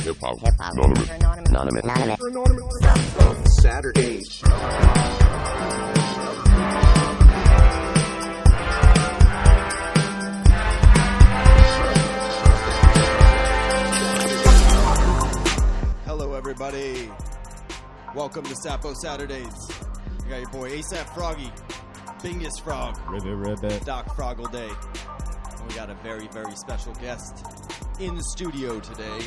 Hip-hop. Anonymous. Saturdays. Hello, everybody. Welcome to Sapo Saturdays. You got your boy ASAP Froggy, Bingus Frog, Ribbit. Doc Froggle Day. And we got a very, very special guest in the studio today.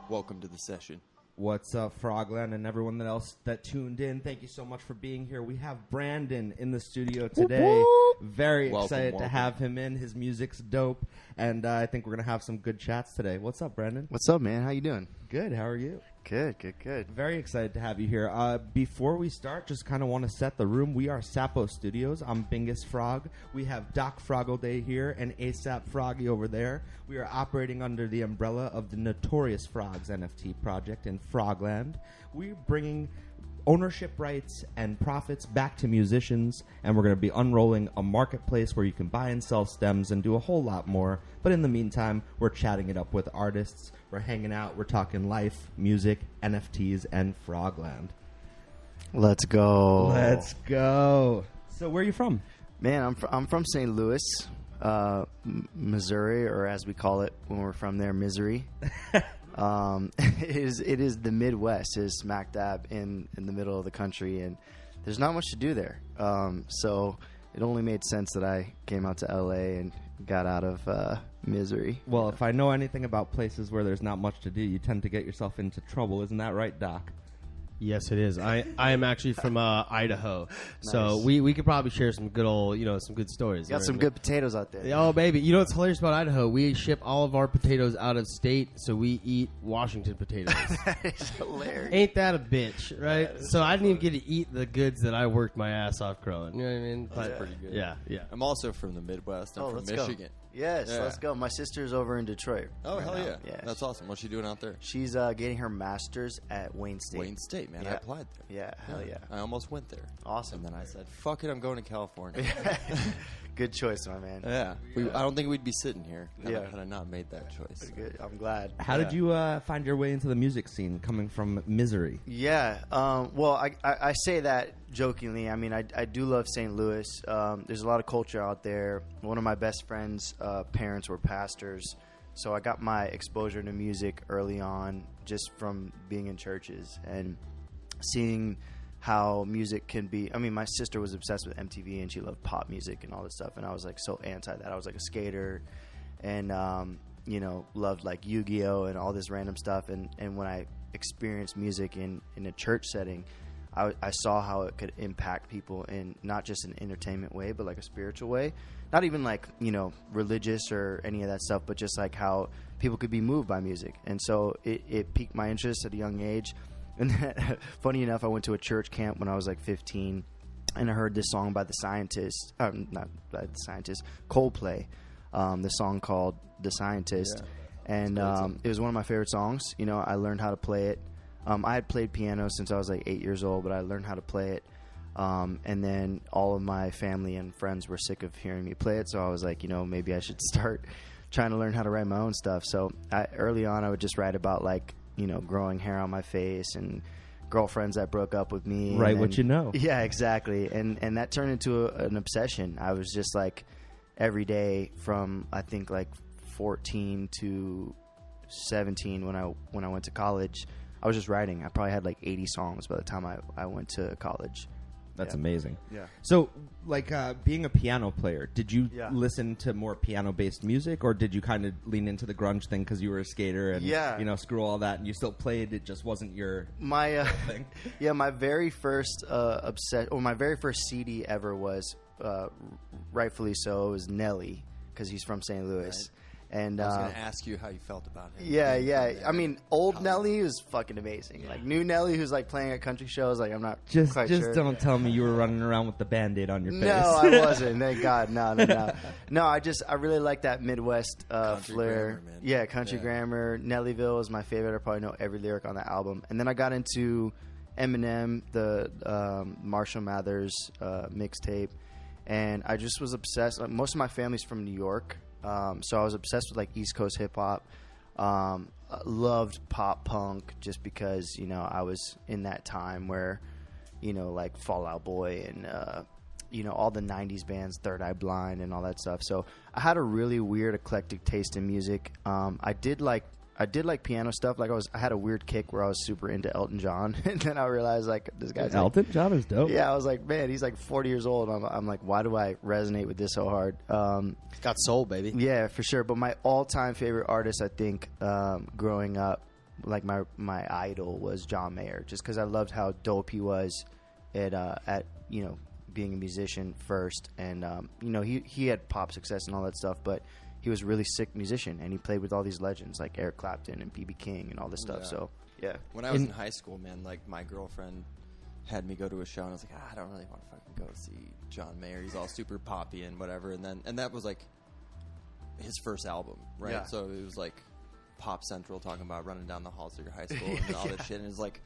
Welcome to the session. What's up, Frogland, and everyone else that tuned in? Thank you so much for being here. We have Brandyn in the studio today. Very excited to have him in. His music's dope, and I think we're going to have some good chats today. What's up, Brandyn? What's up, man? How you doing? Good. How are you? Good. Very excited to have you here. Before we start, just kind of want to set the room. We are Sapo Studios. I'm Bingus Frog. We have Doc Froggle Day here and ASAP Froggy over there. We are operating under the umbrella of the Notorious Frogs NFT project in Frogland. We're bringing ownership rights and profits back to musicians, and we're going to be unrolling a marketplace where you can buy and sell stems and do a whole lot more. But in the meantime, we're chatting it up with artists. We're hanging out. We're talking life, music, NFTs, and Frogland. Let's go. Let's go. So where are you from? Man, I'm from St. Louis, Missouri, or as we call it when we're from there, Misery. It is the Midwest. It is smack dab in the middle of the country, and there's not much to do there. So it only made sense that I came out to LA and got out of misery. Well, if I know anything about places where there's not much to do, you tend to get yourself into trouble. Isn't that right, Doc? Yes, it is. I am actually from Idaho, so Nice. we could probably share some good old, some good stories. Got some good potatoes out there. Oh, baby. You know what's hilarious about Idaho? We ship all of our potatoes out of state, so we eat Washington potatoes. That is hilarious. Ain't that a bitch, right? So I didn't even get to eat the goods that I worked my ass off growing. You know what I mean? That's pretty good. Yeah. I'm also from the Midwest. I'm from let's Michigan. Go. Yes, Yeah. Let's go. My sister's over in Detroit. Oh, right hell now. yeah. That's awesome. What's she doing out there? She's getting her master's at Wayne State. Wayne State, man. I Yeah. applied there. Yeah, hell yeah. I almost went there. Awesome. And then I said, fuck it, I'm going to California. Good choice, my man. Yeah. I don't think we'd be sitting here had I not made that choice. Pretty good. I'm glad. How did you find your way into the music scene coming from Misery? Yeah. Well, I say that jokingly. I mean, I do love St. Louis. There's a lot of culture out there. One of my best friends' parents were pastors, so I got my exposure to music early on just from being in churches and seeing how music can be. I mean, my sister was obsessed with MTV and she loved pop music and all this stuff, and I was like so anti that. I was like a skater and loved like Yu-Gi-Oh and all this random stuff, and when I experienced music in a church setting, I saw how it could impact people in not just an entertainment way, but like a spiritual way. Not even like, religious or any of that stuff, but just like how people could be moved by music. And so it piqued my interest at a young age. And funny enough, I went to a church camp when I was like 15, and I heard this song by the Scientist, not by the Scientist, Coldplay, the song called The Scientist. Yeah. And it was one of my favorite songs. I learned how to play it. I had played piano since I was like 8 years old, but I learned how to play it. And then all of my family and friends were sick of hearing me play it, so I was like, maybe I should start trying to learn how to write my own stuff. So early on, I would just write about like, growing hair on my face and girlfriends that broke up with me. Write what you know. Yeah, exactly. And that turned into an obsession. I was just like every day from I think like 14 to 17 when I went to college. I was just writing. I probably had like 80 songs by the time I went to college. That's amazing. Yeah. So, like, being a piano player, did you listen to more piano-based music, or did you kind of lean into the grunge thing because you were a skater and, screw all that, and you still played, it just wasn't your thing? Yeah, my very first my very first CD ever was, rightfully so, it was Nelly, because he's from St. Louis. Right. And I was going to ask you how you felt about him. Yeah. I mean, old Nelly was fucking amazing. Yeah. Like new Nelly, who's like playing at country shows. Like I'm not quite sure. Just don't tell me you were running around with the Band-Aid on your face. No, I wasn't. Thank God. No. No, I really like that Midwest flair. Grammar, yeah, country grammar. Nellyville is my favorite. I probably know every lyric on that album. And then I got into Eminem, the Marshall Mathers mixtape, and I just was obsessed. Like, most of my family's from New York. So I was obsessed with like East Coast hip hop. Loved pop punk just because, you know, I was in that time where, you know, like Fall Out Boy and, you know, all the 90s bands, Third Eye Blind and all that stuff. So I had a really weird eclectic taste in music. I did like piano stuff. Like I had a weird kick where I was super into Elton John, and then I realized like this guy's Elton John is dope. Yeah, I was like, man, he's like 40 years old. I'm like, why do I resonate with this so hard? It's got soul, baby. Yeah, for sure. But my all-time favorite artist, I think, growing up, like my idol was John Mayer, just because I loved how dope he was at you know, being a musician first, and you know, he had pop success and all that stuff, but he was a really sick musician, and he played with all these legends like Eric Clapton and B.B. King and all this stuff. Yeah. So yeah, When I was in high school, man, like my girlfriend had me go to a show, and I was like, I don't really want to fucking go see John Mayer. He's all super poppy and whatever. And that was like his first album, right? Yeah. So it was like Pop Central talking about running down the halls of your high school and all this shit. And it was like,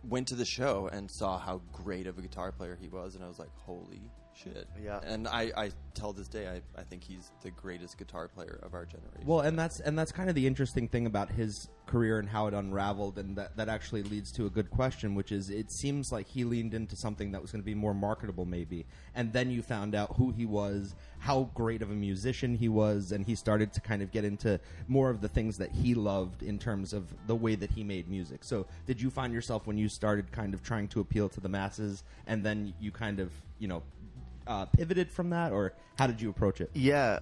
went to the show and saw how great of a guitar player he was, and I was like, holy shit. Yeah. And I till this day, I think he's the greatest guitar player of our generation. Well, and that's kind of the interesting thing about his career and how it unraveled, and that actually leads to a good question, which is it seems like he leaned into something that was going to be more marketable maybe, and then you found out who he was, how great of a musician he was, and he started to kind of get into more of the things that he loved in terms of the way that he made music. So did you find yourself when you started kind of trying to appeal to the masses, and then you kind of, you know, pivoted from that, or how did you approach it? Yeah,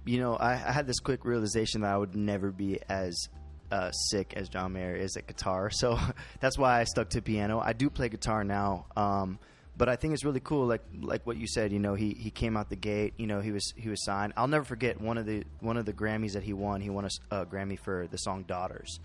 you know, I had this quick realization that I would never be as sick as John Mayer is at guitar, so that's why I stuck to piano. I do play guitar now, but I think it's really cool, like what you said. You know, he came out the gate. You know, he was signed. I'll never forget one of the Grammys that he won. He won a Grammy for the song "Daughters,"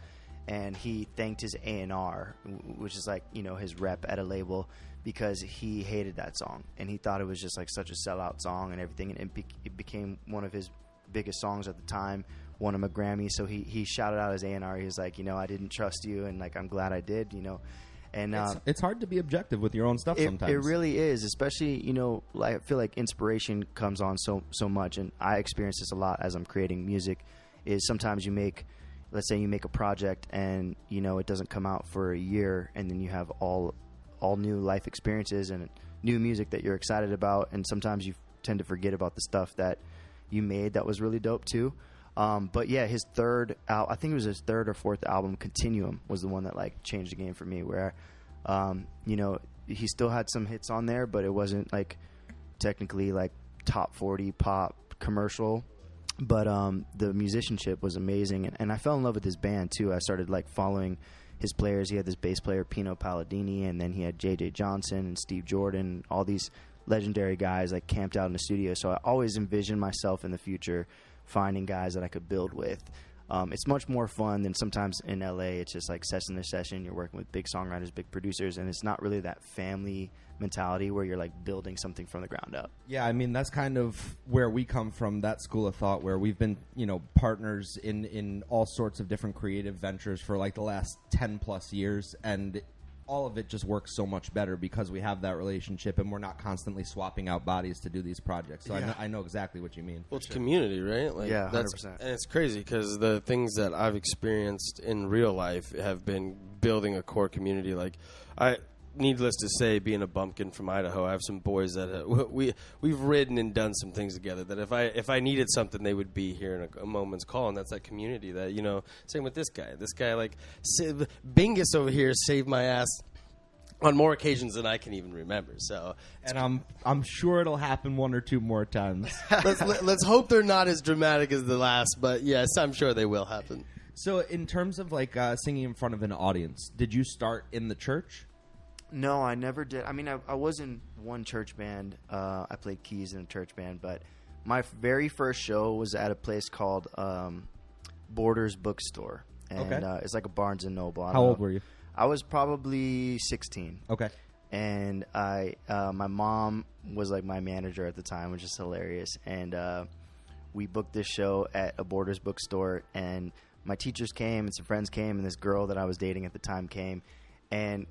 and he thanked his A&R, which is like, you know, his rep at a label, because he hated that song and he thought it was just like such a sellout song and everything, and it became one of his biggest songs at the time, won him a Grammy. So he shouted out his A&R. He was like, you know, I didn't trust you, and like I'm glad I did, you know. And it's hard to be objective with your own stuff sometimes. It really is, especially, you know, like, I feel like inspiration comes on so much, and I experience this a lot as I'm creating music. Is sometimes let's say you make a project and, you know, it doesn't come out for a year, and then you have all new life experiences and new music that you're excited about, and sometimes you tend to forget about the stuff that you made that was really dope too. But yeah, his I think it was his third or fourth album, Continuum, was the one that like changed the game for me, where you know, he still had some hits on there, but it wasn't like technically like top 40 pop commercial. But the musicianship was amazing, and I fell in love with his band too. I started like following his players. He had this bass player, Pino Palladini, and then he had J.J. Johnson and Steve Jordan, all these legendary guys like camped out in the studio. So I always envisioned myself in the future finding guys that I could build with. It's much more fun than sometimes in LA. It's just like session to session. You're working with big songwriters, big producers, and it's not really that family mentality where you're like building something from the ground up. Yeah, I mean, that's kind of where we come from, that school of thought, where we've been, you know, partners in all sorts of different creative ventures for like the last 10 plus years, and all of it just works so much better because we have that relationship and we're not constantly swapping out bodies to do these projects. So I know exactly what you mean. Well, it's community, right? Like, Yeah, 100%. And it's crazy because the things that I've experienced in real life have been building a core community. Like, needless to say, being a bumpkin from Idaho, I have some boys that we've ridden and done some things together. That if I needed something, they would be here in a moment's call, and that's that community. That, you know, same with this guy. This guy, like Bingus over here, saved my ass on more occasions than I can even remember. So, and I'm sure it'll happen one or two more times. let's hope they're not as dramatic as the last, but yes, I'm sure they will happen. So, in terms of like singing in front of an audience, did you start in the church? No, I never did. I mean, I was in one church band. I played keys in a church band, but my very first show was at a place called Borders Bookstore, and Okay. It's like a Barnes and Noble. How old were you? I was probably 16. Okay. And my mom was like my manager at the time, which is hilarious. And we booked this show at a Borders Bookstore, and my teachers came and some friends came, and this girl that I was dating at the time came. And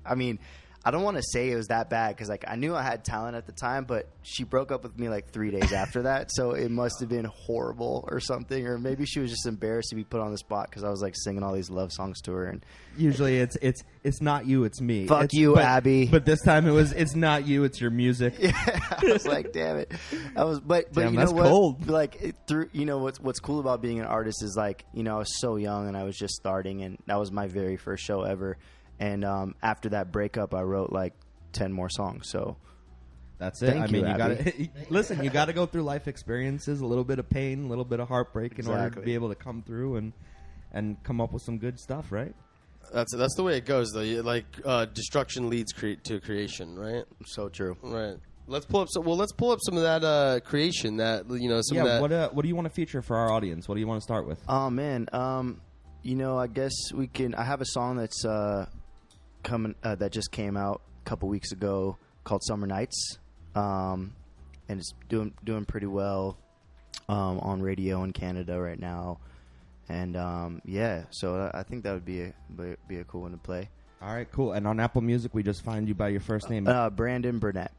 I mean, I don't want to say it was that bad because like I knew I had talent at the time, but she broke up with me like 3 days after that, so it must have been horrible or something, or maybe she was just embarrassed to be put on the spot because I was like singing all these love songs to her. And usually it's not you, it's me. Fuck you, Abby. But this time it's not you, it's your music. Yeah, I was like, damn it. But Damn, you know that's what? cold. Like what's cool about being an artist is like, you know, I was so young and I was just starting, and that was my very first show ever. And after that breakup, I wrote like 10 more songs. So that's it. Thank you, you got Abby. to listen. You got to go through life experiences, a little bit of pain, a little bit of heartbreak, in order to Exactly. be able to come through and come up with some good stuff, right? That's the way it goes, though. Like destruction leads to creation, right? so true. Right. Let's pull up some of that creation. That some of that. What do you want to feature for our audience? What do you want to start with? Oh man, I guess we can. I have a song that's coming that just came out a couple weeks ago called "Summer Nights," and it's doing pretty well on radio in Canada right now. And so I think that would be a cool one to play. All right, cool. And on Apple Music, we just find you by your first name. Brandyn Burnette.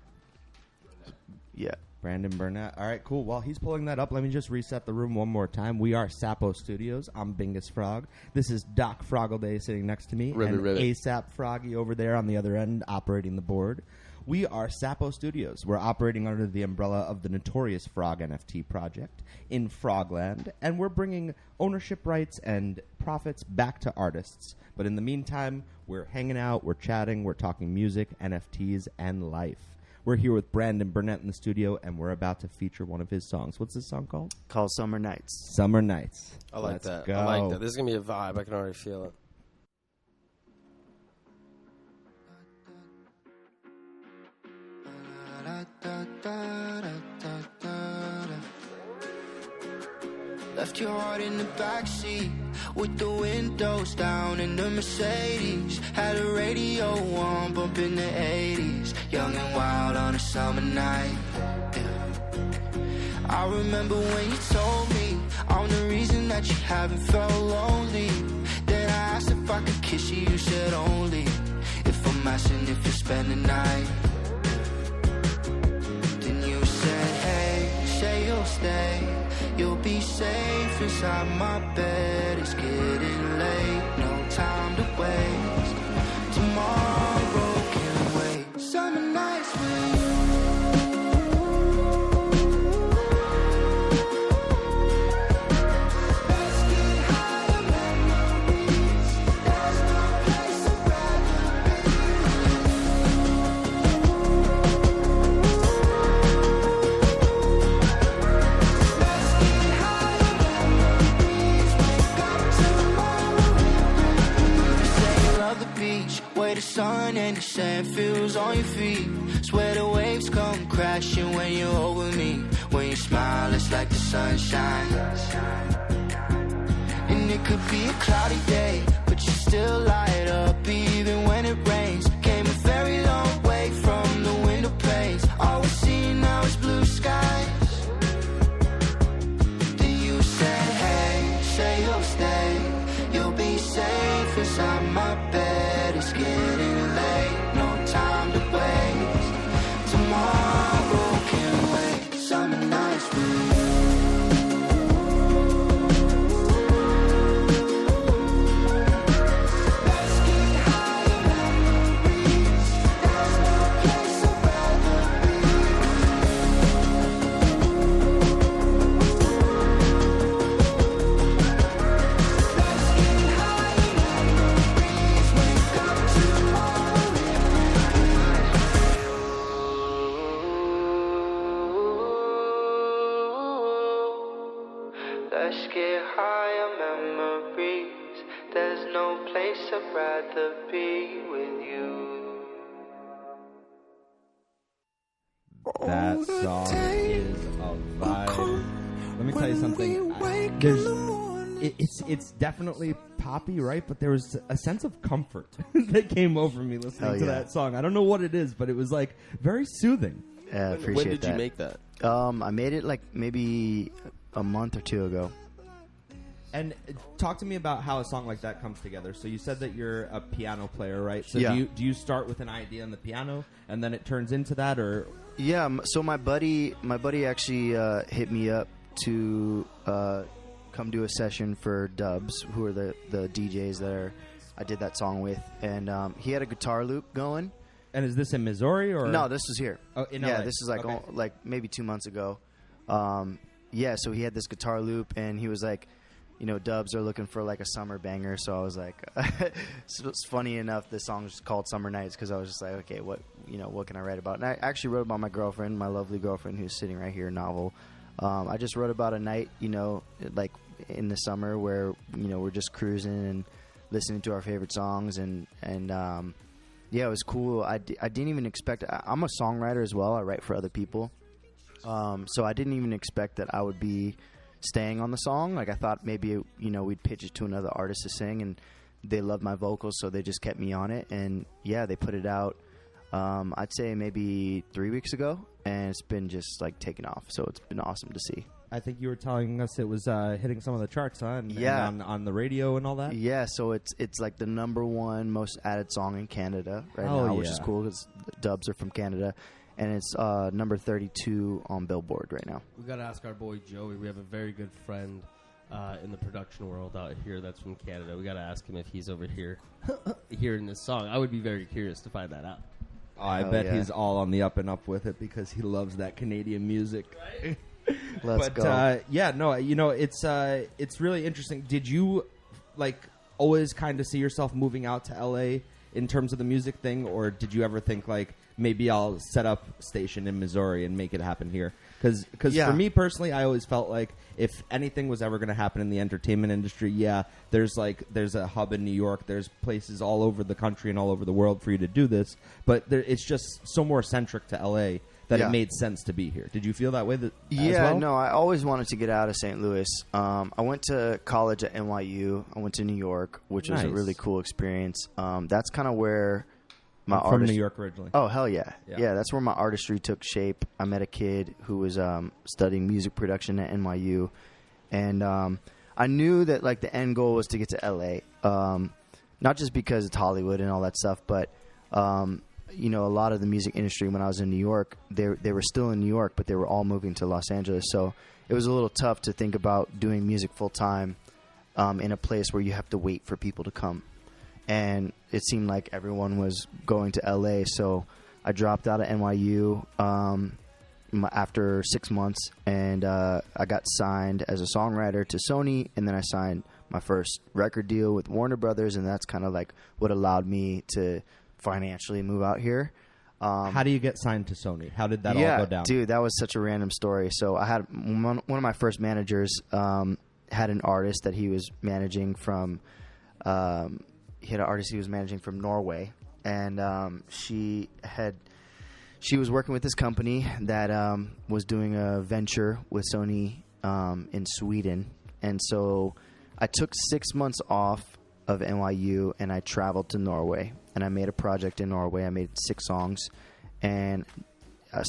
Yeah. Brandyn Burnette. All right, cool. While he's pulling that up, let me just reset the room one more time. We are Sapo Studios. I'm Bingus Frog. This is Doc Froggleday sitting next to me. Ribbit, and ribbit. ASAP Froggy over there on the other end operating the board. We are Sapo Studios. We're operating under the umbrella of the Notorious Frog NFT project in Frogland, and we're bringing ownership rights and profits back to artists. But in the meantime, we're hanging out, we're chatting, we're talking music, NFTs, and life. We're here with Brandyn Burnette in the studio, and we're about to feature one of his songs. What's this song called? Called "Summer Nights." Summer Nights. I like Let's that. go. I like that. This is gonna be a vibe. I can already feel it. Left your heart in the backseat with the windows down in the Mercedes. Had a radio on, bumping the 80s. Young and wild on a summer night. Yeah. I remember when you told me I'm the reason that you haven't felt lonely. Then I asked if I could kiss you, you said only if I'm asking if you spend the night. Then you said, hey, say you'll stay. You'll be safe inside my bed. It's getting late, no time to waste. Tomorrow can wait. Summer nights with you. Let's get higher memories. There's no place I'd rather way the sun and the sand feels on your feet. Swear the waves come crashing when you're over me. When you smile, it's like the sun shines. And it could be a cloudy day, but you still light up even when it rains. Came a very long way from the window panes. All we see now is blue skies. Then you said, hey, say you'll stay. You'll be safe inside my bed. It's getting late, no time to waste. Tomorrow can wait. Summer nights with you. Let's get higher memories. There's no place I'd rather Let's get higher memories. Wake up tomorrow. Let's get higher memories. There's no place I'd rather be with you. That song is a vibe. Let me tell you something. It's definitely poppy, right? But there was a sense of comfort that came over me listening Hell to yeah. that song. I don't know what it is, but it was like very soothing. Yeah, I appreciate When did that. you make that? I made it like maybe a month or two ago. And talk to me about how a song like that comes together. So you said that you're a piano player, right? So Yeah. do you start with an idea on the piano and then it turns into that, or? Yeah, so my buddy actually hit me up to come do a session for Dubs, who are the DJs that I did that song with, and he had a guitar loop going. And is this in Missouri or? No, this was here. Oh, in yeah, LA. this is like Okay. like maybe 2 months ago. Yeah, so he had this guitar loop, and he was like, Dubs are looking for like a summer banger. So I was like, so it's funny enough, the song's called Summer Nights because I was just like, okay, what can I write about? And I actually wrote about my girlfriend, my lovely girlfriend who's sitting right here, Novel. I just wrote about a night, like in the summer where, we're just cruising and listening to our favorite songs. And yeah, it was cool. I didn't even expect, I'm a songwriter as well. I write for other people. So I didn't even expect that I would be staying on the song. Like I thought maybe, we'd pitch it to another artist to sing, and they loved my vocals, so they just kept me on it. And yeah, they put it out, I'd say maybe 3 weeks ago, and it's been just like taking off. So it's been awesome to see. I think you were telling us it was hitting some of the charts, huh? And, Yeah. and on the radio and all that? Yeah, so it's like the #1 most added song in Canada right Oh, now, which yeah. is cool because Dubs are from Canada. And it's number 32 on Billboard right now. We got to ask our boy Joey. We have a very good friend in the production world out here that's from Canada. We got to ask him if he's over here hearing this song. I would be very curious to find that out. Oh, I Oh, bet yeah. he's all on the up and up with it because he loves that Canadian music. Right? Let's but, go. yeah, no, it's really interesting. Did you always kind of see yourself moving out to LA in terms of the music thing, or did you ever think like maybe I'll set up a station in Missouri and make it happen here? Because Yeah. for me personally, I always felt like if anything was ever going to happen in the entertainment industry, there's a hub in New York, there's places all over the country and all over the world for you to do this, but it's just so more centric to LA that Yeah. it made sense to be here. Did you feel that way as Yeah, well? no, I always wanted to get out of St. Louis. I went to college at NYU. I went to New York, which was a Nice. really cool experience. That's kind of where my I'm from artist. New York originally. Oh, hell yeah. Yeah. Yeah, that's where my artistry took shape. I met a kid who was studying music production at NYU. And I knew that like the end goal was to get to LA. Not just because it's Hollywood and all that stuff, but a lot of the music industry when I was in New York, they were still in New York, but they were all moving to Los Angeles. So it was a little tough to think about doing music full time in a place where you have to wait for people to come. And it seemed like everyone was going to LA, so I dropped out of NYU after 6 months, and I got signed as a songwriter to Sony, and then I signed my first record deal with Warner Brothers, and that's kind of like what allowed me to financially move out here. How do you get signed to Sony? How did that all go down? Dude, that was such a random story. So I had one of my first managers had an artist that he was managing from. He had an artist he was managing from Norway, and she was working with this company that was doing a venture with Sony in Sweden, and so I took 6 months off of NYU and I traveled to Norway, and I made a project in Norway. I made 6 songs, and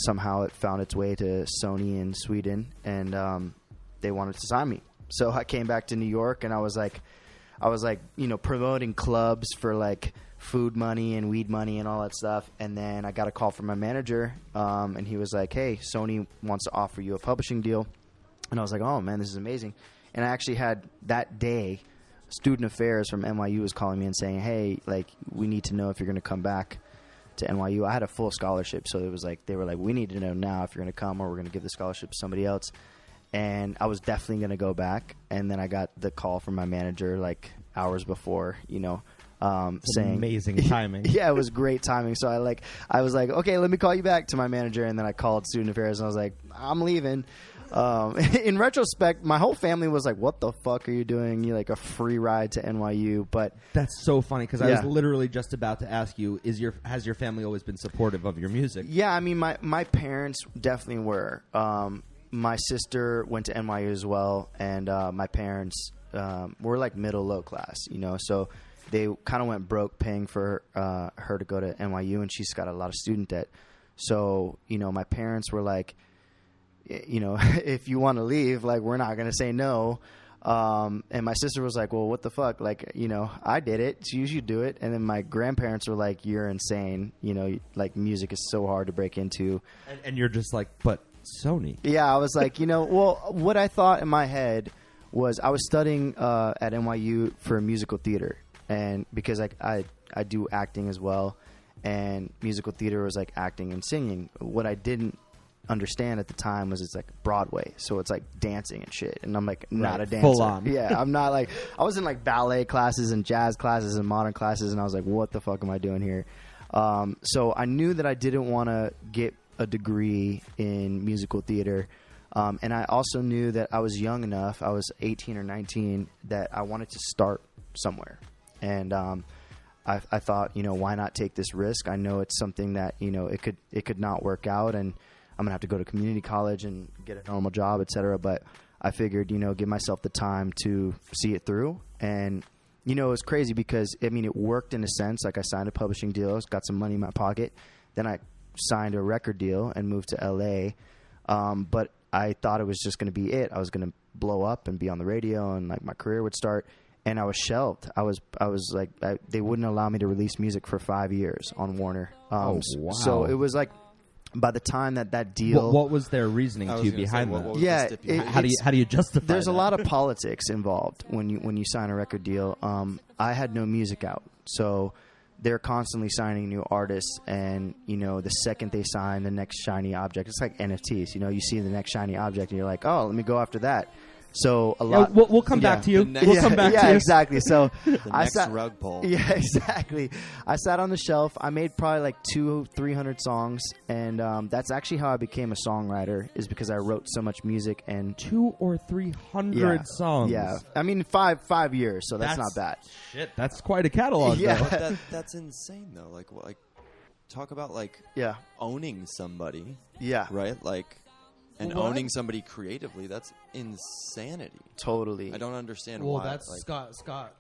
somehow it found its way to Sony in Sweden, and they wanted to sign me. So I came back to New York, and I was like, promoting clubs for like food money and weed money and all that stuff. And then I got a call from my manager, and he was like, "Hey, Sony wants to offer you a publishing deal." And I was like, "Oh man, this is amazing." And I actually had that day, Student Affairs from NYU was calling me and saying, "Hey, like we need to know if you're going to come back to NYU." I had a full scholarship, so it was like they were like, "We need to know now if you're going to come, or we're going to give the scholarship to somebody else." And I was definitely going to go back. And then I got the call from my manager like hours before, saying Amazing timing. Yeah, it was great timing. So I was like, "Okay, let me call you back," to my manager. And then I called Student Affairs and I was like, "I'm leaving." In retrospect, my whole family was like, "What the fuck are you doing? You like a free ride to NYU?" But That's so funny because I was Yeah. literally just about to ask you: has your family always been supportive of your music? yeah, I mean, my parents definitely were. My sister went to NYU as well, and my parents were like low class, so they kind of went broke paying for her to go to NYU, and she's got a lot of student debt. So, my parents were like, if you want to leave, like, we're not going to say no. And my sister was like, well, what the fuck? Like, you know, I did it, so you should do it. And then my grandparents were like, you're insane. You know, like music is so hard to break into. And you're just like, but Sony. Yeah, I was like, you know, well, what I thought in my head was I was studying at NYU for musical theater. And because I do acting as well. And musical theater was like acting and singing. What I didn't understand at the time was it's like Broadway, so it's like dancing and shit, and I'm like not a dancer. Full on. Yeah, I'm not like, I was in like ballet classes and jazz classes and modern classes, and I was like, what the fuck am I doing here? So I knew that I didn't want to get a degree in musical theater, and I also knew that I was young enough, I was 18 or 19, that I wanted to start somewhere. And I thought, you know, why not take this risk? I know it's something that, you know, it could not work out, and I'm gonna have to go to community college and get a normal job, etc. But I figured, you know, give myself the time to see it through. And, you know, it was crazy because, I mean, it worked in a sense. Like, I signed a publishing deal, got some money in my pocket. Then I signed a record deal and moved to LA. But I thought it was just going to be it. I was going to blow up and be on the radio, and like my career would start. And I was shelved. I was like, they wouldn't allow me to release music for 5 years on Warner. Wow. So it was like, by the time that deal, What was their reasoning to you behind that? what was Yeah, the stipulation? How do you justify there's that? a lot of politics involved when you sign a record deal. I had no music out, so they're constantly signing new artists, and you know, the second they sign the next shiny object, it's like NFTs. You know, you see the next shiny object, and you're like, oh, let me go after that. So a lot. We'll come back to you. We'll come back to you. Exactly. So The I next sat, rug pull. Yeah, exactly. I sat on the shelf. I made probably like 200-300 songs, and that's actually how I became a songwriter. Is because I wrote so much music and 200 or 300 songs. Yeah, I mean five years, so that's not bad. Shit, that's quite a catalog. Yeah. though. But that's insane though. Like talk about like Yeah, owning somebody, yeah, right? Like, and Well, owning somebody creatively. That's insanity. totally. I don't understand Well, why. that's like, Scott.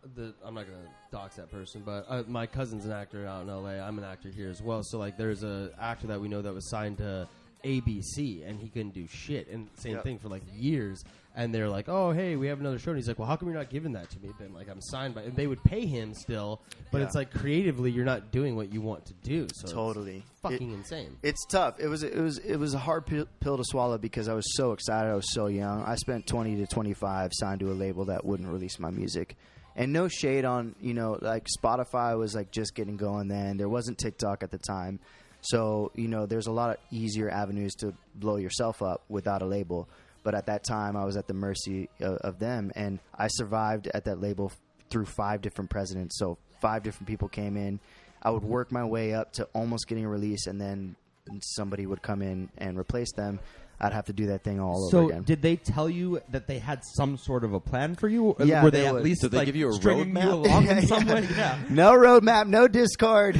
I'm not gonna dox that person, but my cousin's an actor out in LA. I'm an actor here as well. So like, there's a actor that we know that was signed to ABC, and he couldn't do shit. And same Yep. thing for like years. And they're like, "Oh, hey, we have another show." And he's like, "Well, how come you're not giving that to me?" Then like, I'm signed by. And they would pay him still, but Yeah. it's like creatively, you're not doing what you want to do. So Totally. it's fucking insane. It's tough. It was a hard pill to swallow because I was so excited. I was so young. I spent 20 to 25 signed to a label that wouldn't release my music. And no shade on, you know, like Spotify was like just getting going then. There wasn't TikTok at the time. So, you know, there's a lot of easier avenues to blow yourself up without a label. But at that time, I was at the mercy of them. And I survived at that label through 5 different presidents. So 5 different people came in. I would work my way up to almost getting a release, and then somebody would come in and replace them. I'd have to do that thing all over again. So did they tell you that they had some sort of a plan for you? Yeah, Were they they at would. least Did they like, give you a stringing you roadmap? along in some way? Yeah. No roadmap, no Discord,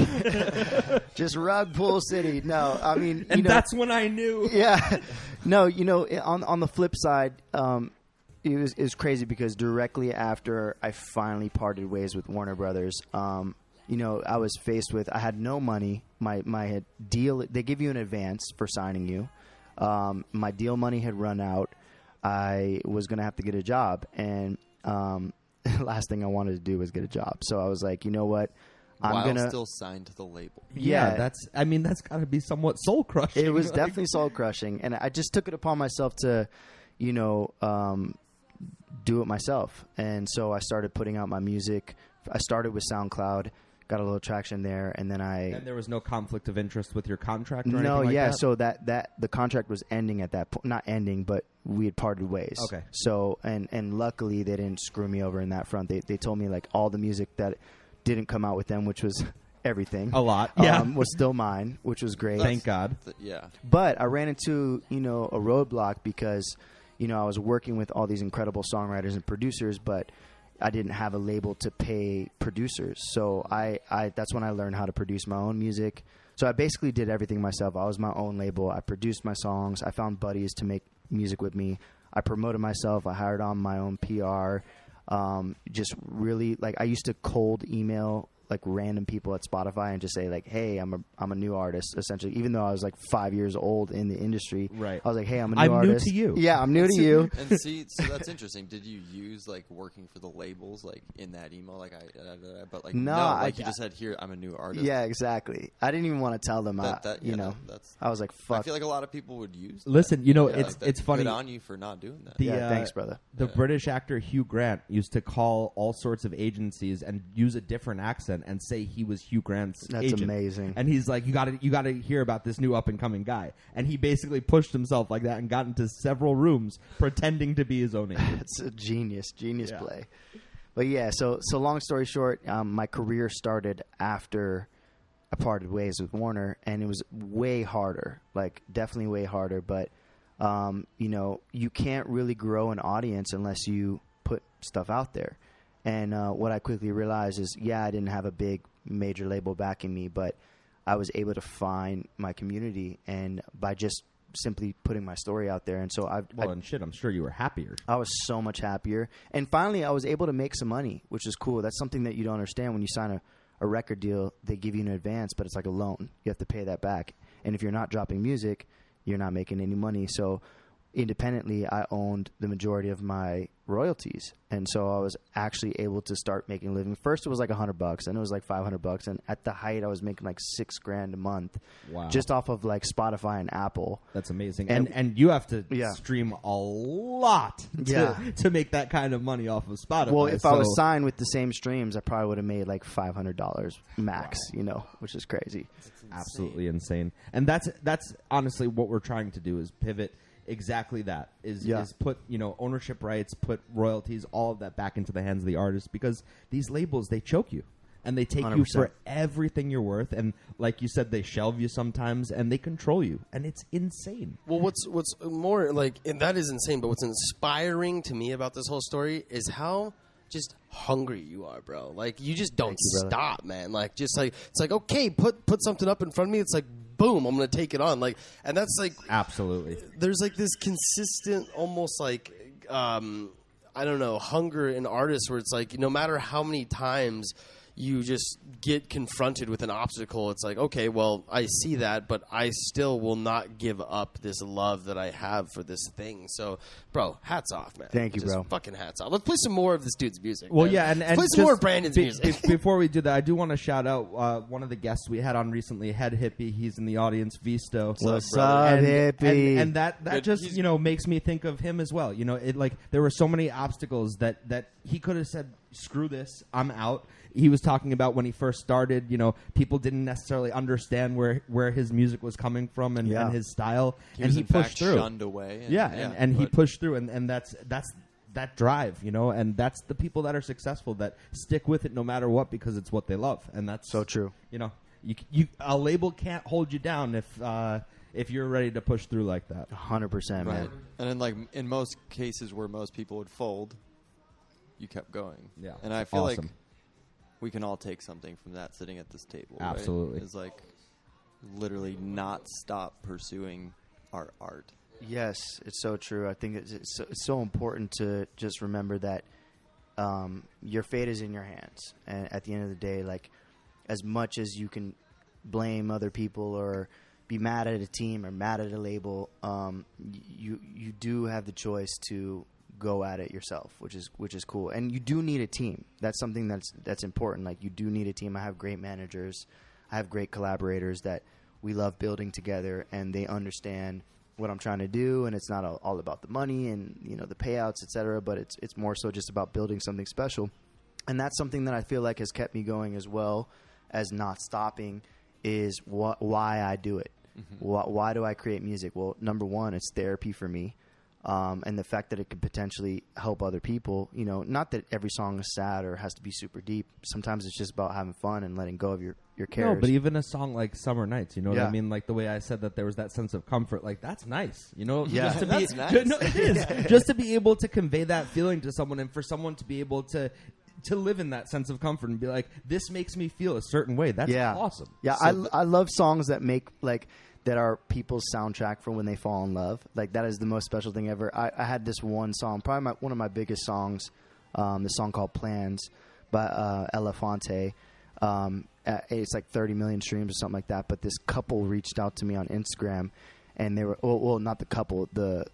just rug pull city. No, I mean, And you know, that's when I knew. yeah. No, you know, on the flip side, it was crazy because directly after I finally parted ways with Warner Brothers, you know, I was faced with, I had no money. My deal, they give you an advance for signing you. My deal money had run out. I was going to have to get a job, and last thing I wanted to do was get a job. So I was like, you know what? while still signed to the label. Yeah. that's got to be somewhat soul crushing. It was definitely soul crushing, and I just took it upon myself to, you know, do it myself. And so I started putting out my music. I started with SoundCloud, got a little traction there, and then And there was no conflict of interest with your contract or anything no, like yeah. that? So that the contract was ending at that point. Not ending, but we had parted ways. Okay. So and luckily they didn't screw me over in that front. They told me like all the music that didn't come out with them, which was everything, A lot, yeah. was still mine, which was great. Thank God. Yeah. But I ran into, you know, a roadblock because, you know, I was working with all these incredible songwriters and producers, but I didn't have a label to pay producers. So I that's when I learned how to produce my own music. So I basically did everything myself. I was my own label. I produced my songs. I found buddies to make music with me. I promoted myself. I hired on my own PR. Just really, like, I used to cold email like random people at Spotify and just say like, hey, I'm a new artist, essentially. Even though I was like 5 years old in the industry, Right. I was like, hey, I'm a new artist. New to you. Yeah, I'm new to you. And see, so that's interesting. Did you use like working for the labels like in that email? Like but like No, like you just said here, I'm a new artist. Yeah, exactly. I didn't even want to tell them. That's. I was like, fuck. I feel like a lot of people would use. Listen, that. it's funny. Good on you for not doing that. Yeah, thanks, brother. The British actor Hugh Grant used to call all sorts of agencies and use a different accent and say he was Hugh Grant's That's agent. amazing. And he's like, you got to hear about this new up and coming guy. And he basically pushed himself like that and got into several rooms pretending to be his own agent. It's a genius play. But yeah, so long story short, my career started after I parted ways with Warner, and it was way harder, like definitely way harder. But you can't really grow an audience unless you put stuff out there. And what I quickly realized is, I didn't have a big major label backing me, but I was able to find my community, and by just simply putting my story out there. And so I'm sure you were happier. I was so much happier. And finally, I was able to make some money, which is cool. That's something that you don't understand. When you sign a record deal, they give you an advance, but it's like a loan. You have to pay that back. And if you're not dropping music, you're not making any money. So independently, I owned the majority of my royalties. And so I was actually able to start making a living. First, it was like $100, and it was like $500. And at the height, I was making like $6,000 a month. Wow. Just off of like Spotify and Apple. That's amazing. And you have to stream a lot to make that kind of money off of Spotify. Well, if I was signed with the same streams, I probably would have made like $500 max, which is crazy. Absolutely insane. And that's honestly what we're trying to do, is pivot exactly that, is put ownership rights, put royalties, all of that back into the hands of the artist, because these labels, they choke you and they take 100%. You for everything you're worth, and like you said, they shelve you sometimes and they control you, and it's insane. Well, what's more like, and that is insane, but what's inspiring to me about this whole story is how just hungry you are, bro. Like, you just don't stop, man. Like, just like, it's like, okay, put something up in front of me. It's like, boom, I'm going to take it on. Like, and that's like, absolutely. There's like this consistent, almost like, I don't know, hunger in artists where it's like, no matter how many times you just get confronted with an obstacle, it's like, okay, well, I see that, but I still will not give up this love that I have for this thing. So, bro, hats off, man. Thank you, bro. Fucking hats off. Let's play some more of this dude's music. Well, man. yeah, and play some more of Brandon's music. Before we do that, I do want to shout out one of the guests we had on recently, Head Hippie. He's in the audience, Visto. What's up, Hippie? And that just makes me think of him as well. There were so many obstacles that he could have said, screw this, I'm out. He was talking about when he first started, people didn't necessarily understand where his music was coming from and his style. He pushed through. Shunned away. And he pushed through. And that's that drive, and that's the people that are successful, that stick with it no matter what, because it's what they love. And that's so true. A label can't hold you down if you're ready to push through like that. 100%, man. And then, like, in most cases where most people would fold, you kept going. Yeah. And I feel awesome. like we can all take something from that sitting at this table. Absolutely. Right? It's like literally not stop pursuing our art. Yes, it's so true. I think it's so important to just remember that your fate is in your hands. And at the end of the day, like, as much as you can blame other people or be mad at a team or mad at a label, you do have the choice to go at it yourself, which is cool. And you do need a team. That's something that's important. Like, you do need a team. I have great managers. I have great collaborators that we love building together, and they understand what I'm trying to do. And it's not all about the money and the payouts, etc. But it's more so just about building something special. And that's something that I feel like has kept me going, as well as not stopping, is why I do it. Mm-hmm. Why do I create music? Well, number one, it's therapy for me. And the fact that it could potentially help other people, not that every song is sad or has to be super deep. Sometimes it's just about having fun and letting go of your cares. No, but even a song like Summer Nights, what I mean? Like, the way I said that there was that sense of comfort, like, that's nice. Just to that's nice. No, it is. Just to be able to convey that feeling to someone, and for someone to be able to live in that sense of comfort and be like, this makes me feel a certain way. That's awesome. Yeah, so I love songs that make, like, that are people's soundtrack for when they fall in love. Like, that is the most special thing ever. I had this one song, probably one of my biggest songs, this song called Plans by Elefante. It's like 30 million streams or something like that. But this couple reached out to me on Instagram, and they were well, not the couple, the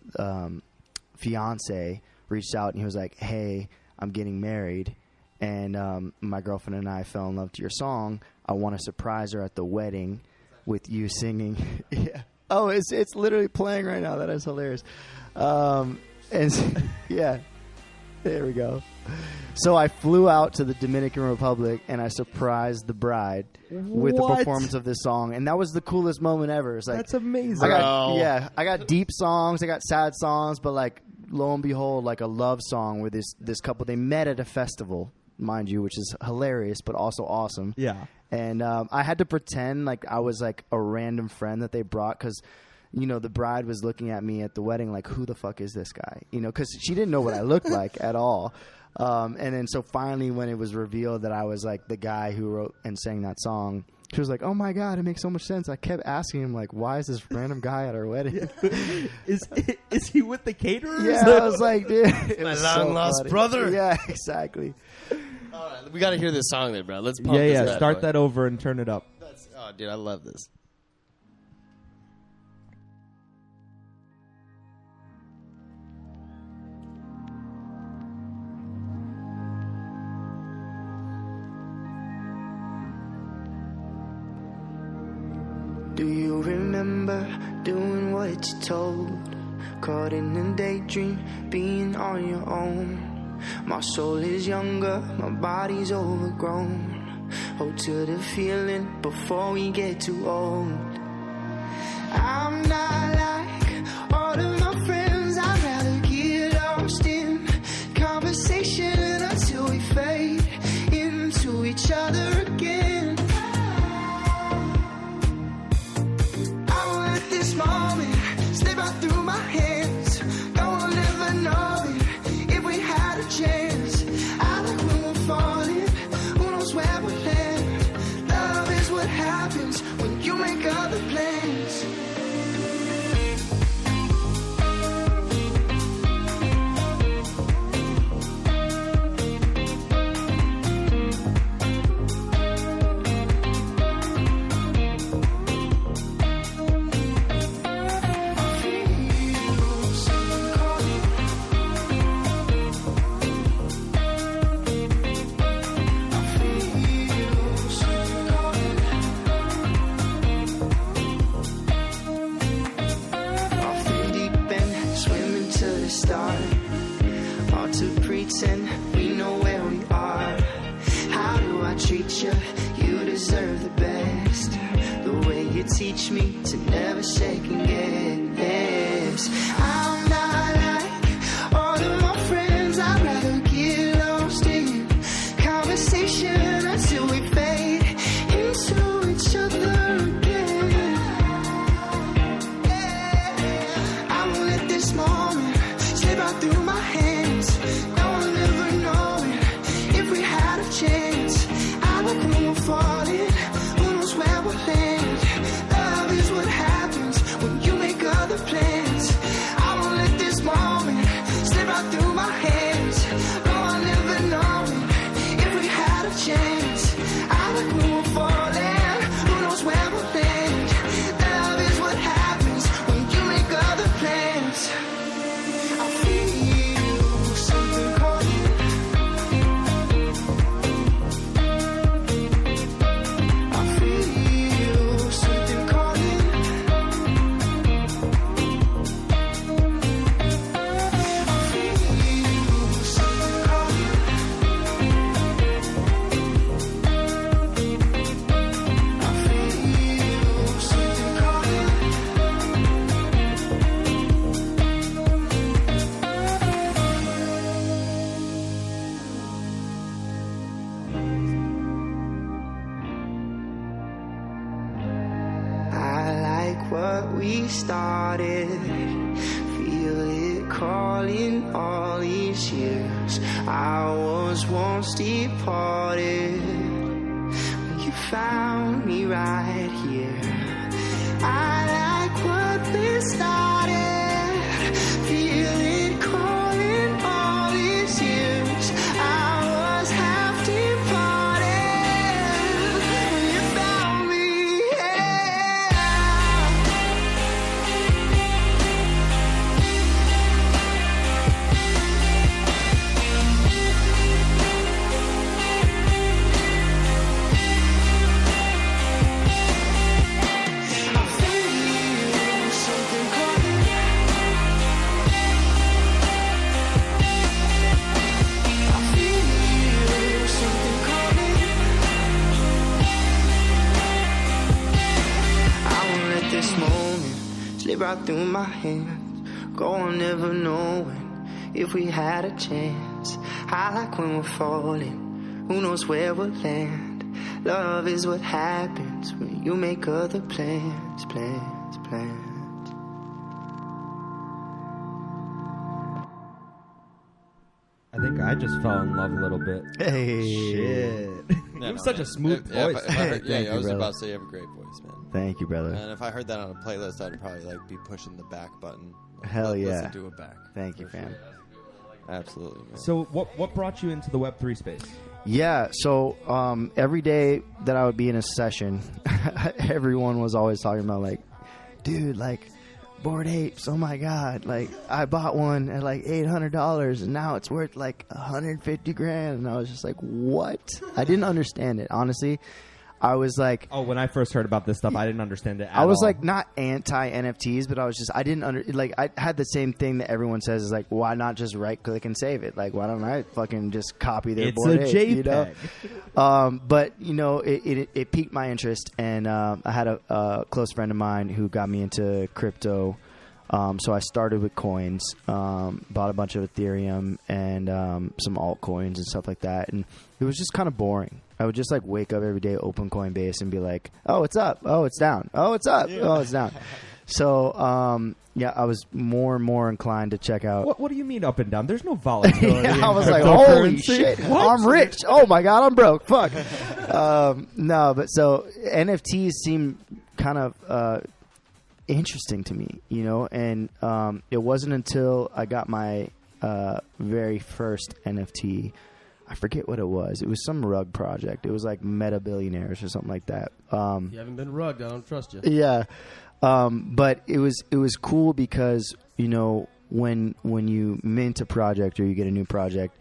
fiance reached out, and he was like, "Hey, I'm getting married, and my girlfriend and I fell in love to your song. I want to surprise her at the wedding with you singing." Yeah. Oh, it's literally playing right now. That is hilarious. And yeah, there we go. So I flew out to the Dominican Republic and I surprised the bride with the performance of this song, and that was the coolest moment ever. It's like, that's amazing. I got deep songs, I got sad songs, but like lo and behold, like a love song where this couple, they met at a festival, mind you, which is hilarious but also awesome. Yeah. And I had to pretend like I was like a random friend that they brought, because the bride was looking at me at the wedding like, who the fuck is this guy? Because she didn't know what I looked like at all. And then so finally when it was revealed that I was like the guy who wrote and sang that song, she was like, "Oh my God, it makes so much sense." I kept asking him like, "Why is this random guy at our wedding?" Is he with the caterers? Yeah, I was like, dude, it My was long so lost funny. brother. Yeah, exactly. All right, we got to hear this song then, bro. Let's pump this Yeah. bad Start boy. that over and turn it up. Oh, dude, I love this. Do you remember doing what you told? Caught in a daydream, being on your own. My soul is younger, my body's overgrown. Hold to the feeling before we get too old. I'm not like all of my friends. I'd rather get lost in conversation until we fade into each other again. I will let this moment slip out through my hands. No one ever know it if we had a chance. I like when we're falling, who knows where we'll land. Love is what happens when you make other plans. Pretend we know where we are. How do I treat you? You deserve the best. The way you teach me to never second guess. I'm not like all of my friends. I'd rather get lost in conversation until we fade into each other again. I won't let this moment slip out through my hands. Chance. I look when we're falling, who knows where we'll land. Love is what happens when you make other plans. I won't let this moment slip out through my hands. No, I'll never know it if we had a chance. I look when we're falling, who knows where we'll land. Love is what happens when you make other plans. I feel something calling. What we started, feel it calling all these years. I was once departed, but you found me right here. I like what we started, feel it calling all these years. I was half departed, slip right through my hands. Going never knowing if we had a chance. I like when we're falling, who knows where we'll land. Love is what happens when you make other plans, plans, plans. I think I just fell in love a little bit. Hey. Shit. You have such a smooth voice. Thank I you, was brother. about to say you have a great voice, man. Thank you, brother. And if I heard that on a playlist, I'd probably like be pushing the back button. Hell yeah. Listen to it back. Thank you, fam. Absolutely, man. So what brought you into the Web3 space? Yeah, so every day that I would be in a session, everyone was always talking about, like, dude, like, Bored Apes, oh my God, like, I bought one at like $800 and now it's worth like $150,000. And I was just like, what? I didn't understand it, honestly. I was like, Oh, when I first heard about this stuff, I didn't understand it at all. I was like not anti NFTs, but I was just, I didn't like, I had the same thing that everyone says is like, why not just right click and save it? Like, why don't I fucking just copy their It's Bored a Ape, you know? JPEG. But you know, it piqued my interest, and I had a close friend of mine who got me into crypto. So I started with coins, bought a bunch of Ethereum and some altcoins and stuff like that, and it was just kind of boring. I would just like wake up every day, open Coinbase, and be like, "Oh, it's up. Oh, it's down. Oh, it's up. Oh, it's down." So yeah, I was more and more inclined to check out. What do you mean up and down? There's no volatility. I was in like, "Holy cryptocurrency. shit! What? I'm rich. Oh my God, I'm broke. Fuck." No, but so NFTs seem kind of interesting to me, you know, and it wasn't until I got my very first NFT. I forget what it was. It was some rug project. It was like Meta Billionaires or something like that. You haven't been rugged. I don't trust you. Yeah. But it was cool because, you know, when you mint a project or you get a new project,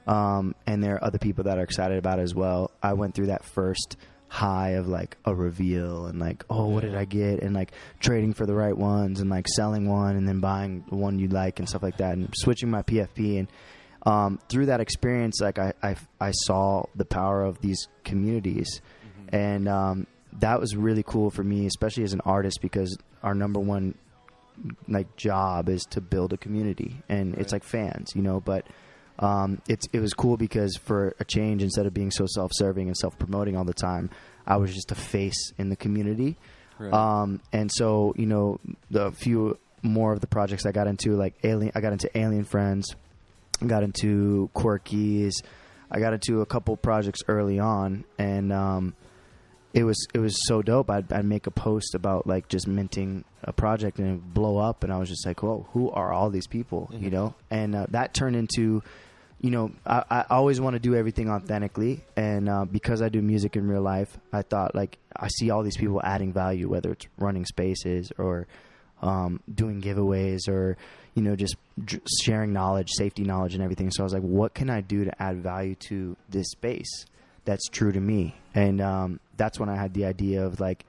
and there are other people that are excited about it as well. I went through that first high of like a reveal and like, oh, what did I get? And like trading for the right ones and like selling one and then buying the one you like and stuff like that, and switching my PFP. And through that experience, like I saw the power of these communities. Mm-hmm. And that was really cool for me, especially as an artist, because our number one like job is to build a community, and it's like fans, you know. But it was cool because for a change, instead of being so self-serving and self-promoting all the time, I was just a face in the community. Right. And so, you know, the few more of the projects I got into, like I got into Alien Friends, I got into Quirkies, I got into a couple projects early on, and it was so dope. I'd make a post about like just minting a project and it would blow up, and I was just like, whoa, who are all these people? Mm-hmm. You know? And that turned into, you know, I always want to do everything authentically, and because I do music in real life, I thought, like, I see all these people adding value, whether it's running spaces or doing giveaways or, you know, just sharing knowledge, safety knowledge and everything. So I was like, what can I do to add value to this space that's true to me? And that's when I had the idea of like,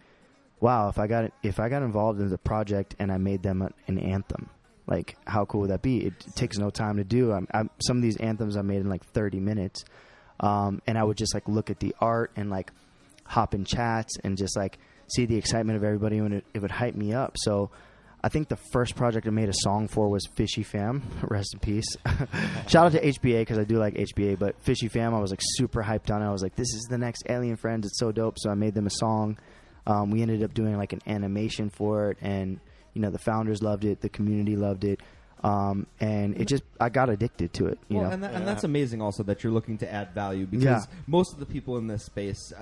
wow, if I got involved in the project and I made them an anthem, like, how cool would that be? It takes no time to do. Some of these anthems I made in like 30 minutes. And I would just like look at the art and like hop in chats and just like see the excitement of everybody, and it would hype me up. So I think the first project I made a song for was Fishy Fam. Rest in peace. Shout out to HBA, because I do like HBA. But Fishy Fam, I was like super hyped on it. I was like, this is the next Alien Friends. It's so dope. So I made them a song. We ended up doing like an animation for it, and you know, the founders loved it, the community loved it, and it just, I got addicted to it. You know? And that's amazing also that you're looking to add value, because most of the people in this space,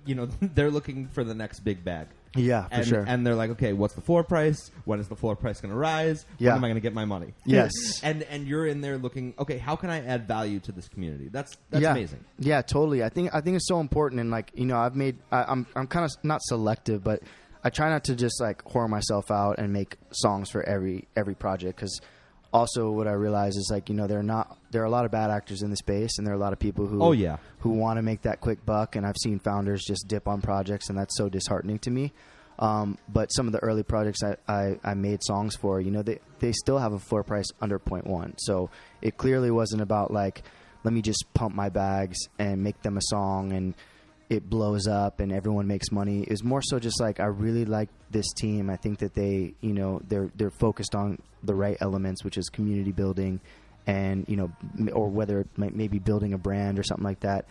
you know, they're looking for the next big bag. Yeah, for sure. And they're like, okay, what's the floor price? When is the floor price going to rise? Yeah. When am I going to get my money? Yes. and you're in there looking, okay, how can I add value to this community? That's yeah. amazing. Yeah, totally. I think it's so important, and like, you know, I'm kind of not selective, but I try not to just like whore myself out and make songs for every project, because also what I realize is, like, you know, there are a lot of bad actors in the space, and there are a lot of people who who want to make that quick buck, and I've seen founders just dip on projects, and that's so disheartening to me. But some of the early projects I made songs for, you know, they still have a floor price under 0.1. So it clearly wasn't about like, let me just pump my bags and make them a song and it blows up and everyone makes money. It was more so just like, I really like this team. I think that they, you know, they're focused on the right elements, which is community building and, you know, or whether it might maybe building a brand or something like that.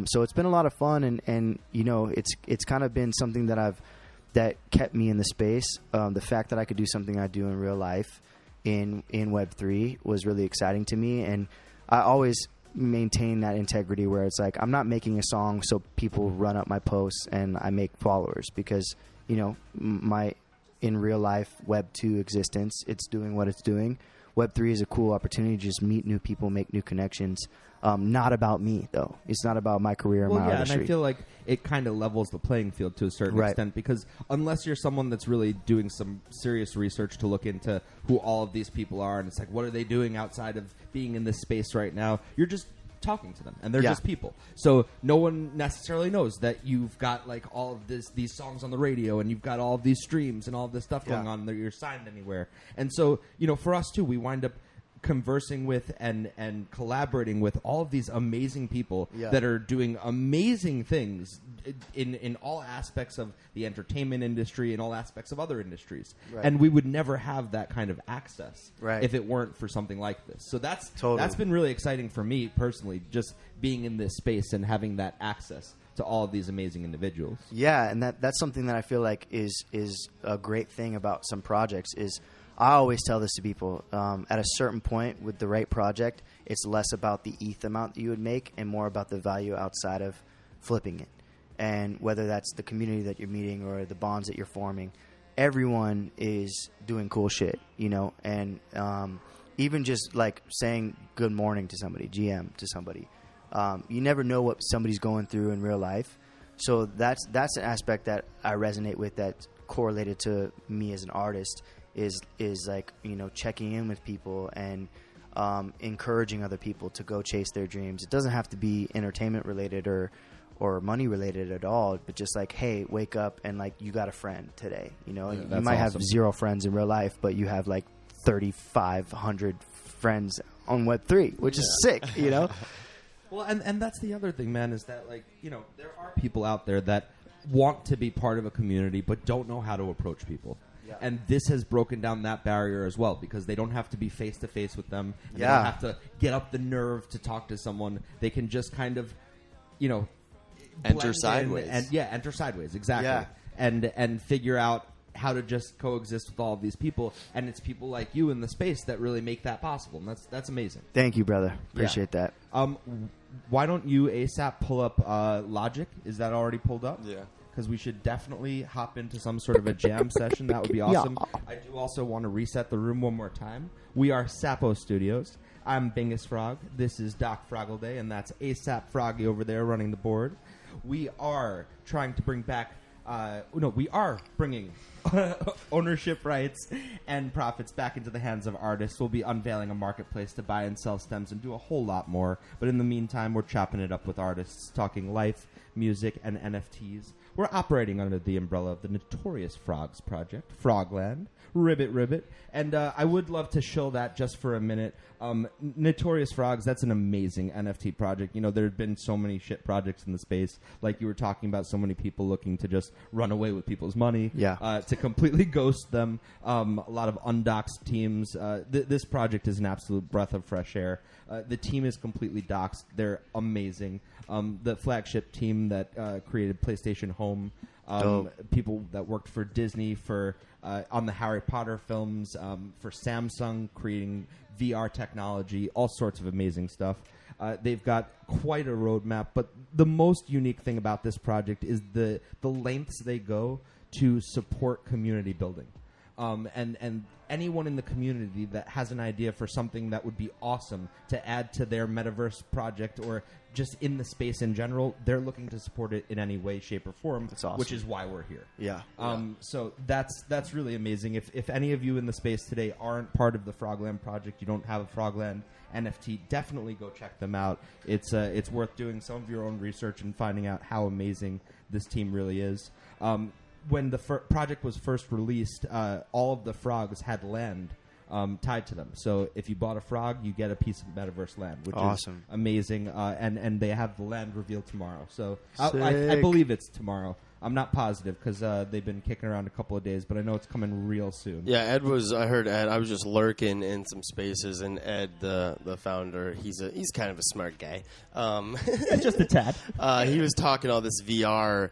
So it's been a lot of fun, and you know, it's kind of been something that kept me in the space. The fact that I could do something I do in real life in Web3 was really exciting to me, and I always maintain that integrity where it's like, I'm not making a song so people run up my posts and I make followers, because, you know, my in real life Web2 existence, it's doing what it's doing. Web3 is a cool opportunity to just meet new people, make new connections. Not about me, though. It's not about my career and my artistry. And I feel like it kind of levels the playing field to a certain extent, because unless you're someone that's really doing some serious research to look into who all of these people are, and it's like, what are they doing outside of being in this space right now? You're just talking to them, and they're just people. So no one necessarily knows that you've got like all of these songs on the radio, and you've got all of these streams and all of this stuff going on, that you're signed anywhere. And so, you know, for us too, we wind up conversing with and collaborating with all of these amazing people that are doing amazing things in all aspects of the entertainment industry and all aspects of other industries. And we would never have that kind of access if it weren't for something like this. So that's been really exciting for me personally, just being in this space and having that access to all of these amazing individuals. Yeah, and that's something that I feel like is a great thing about some projects is, I always tell this to people, at a certain point with the right project, it's less about the ETH amount that you would make and more about the value outside of flipping it. And whether that's the community that you're meeting or the bonds that you're forming, everyone is doing cool shit, you know? And even just like saying good morning to somebody, GM to somebody, you never know what somebody's going through in real life. So that's an aspect that I resonate with, that's correlated to me as an artist. Is like, you know, checking in with people and encouraging other people to go chase their dreams. It doesn't have to be entertainment related or money related at all, but just like, hey, wake up and like, you got a friend today. You know, you might have 0 friends in real life, but you have like 3,500 friends on Web3, which is sick, you know? Well, and that's the other thing, man, is that, like, you know, there are people out there that want to be part of a community but don't know how to approach people. Yeah. And this has broken down that barrier as well, because they don't have to be face-to-face with them. And they don't have to get up the nerve to talk to someone. They can just kind of, you know, enter sideways. Enter sideways, exactly. Yeah. And figure out how to just coexist with all of these people. And it's people like you in the space that really make that possible. And that's amazing. Thank you, brother. Appreciate that. Why don't you ASAP pull up Logic? Is that already pulled up? Yeah. Because we should definitely hop into some sort of a jam session. That would be awesome. Yeah. I do also want to reset the room one more time. We are Sapo Studios. I'm Bingus Frog. This is Doc Frogglday, and that's ASAP Froggy over there running the board. We are trying to bring back... we are bringing ownership rights and profits back into the hands of artists. We'll be unveiling a marketplace to buy and sell stems and do a whole lot more. But in the meantime, we're chopping it up with artists, talking life, music, and NFTs. We're operating under the umbrella of the Notorious Frogs Project, Frogland, Ribbit. And I would love to show that just for a minute. Notorious Frogs, that's an amazing NFT project. You know, there have been so many shit projects in the space. Like you were talking about, so many people looking to just run away with people's money. Yeah. To completely ghost them. A lot of undoxed teams. This project is an absolute breath of fresh air. The team is completely doxed. They're amazing. The flagship team that created PlayStation Home, people that worked for Disney for on the Harry Potter films, for Samsung creating VR technology, all sorts of amazing stuff. They've got quite a roadmap, but the most unique thing about this project is the lengths they go to support community building. And anyone in the community that has an idea for something that would be awesome to add to their metaverse project or just in the space in general, they're looking to support it in any way, shape, or form. That's awesome. Which is why we're here. Yeah. So that's really amazing. If any of you in the space today aren't part of the Frogland project, you don't have a Frogland NFT, definitely go check them out. It's worth doing some of your own research and finding out how amazing this team really is. When the project was first released, all of the frogs had land tied to them. So if you bought a frog, you get a piece of metaverse land, which Awesome. is amazing. And they have the land revealed tomorrow. So I Sick. believe it's tomorrow. I'm not positive because they've been kicking around a couple of days, but I know it's coming real soon. Yeah, I heard Ed. I was just lurking in some spaces, and Ed, the founder, he's kind of a smart guy. Just a tad. He was talking all this VR,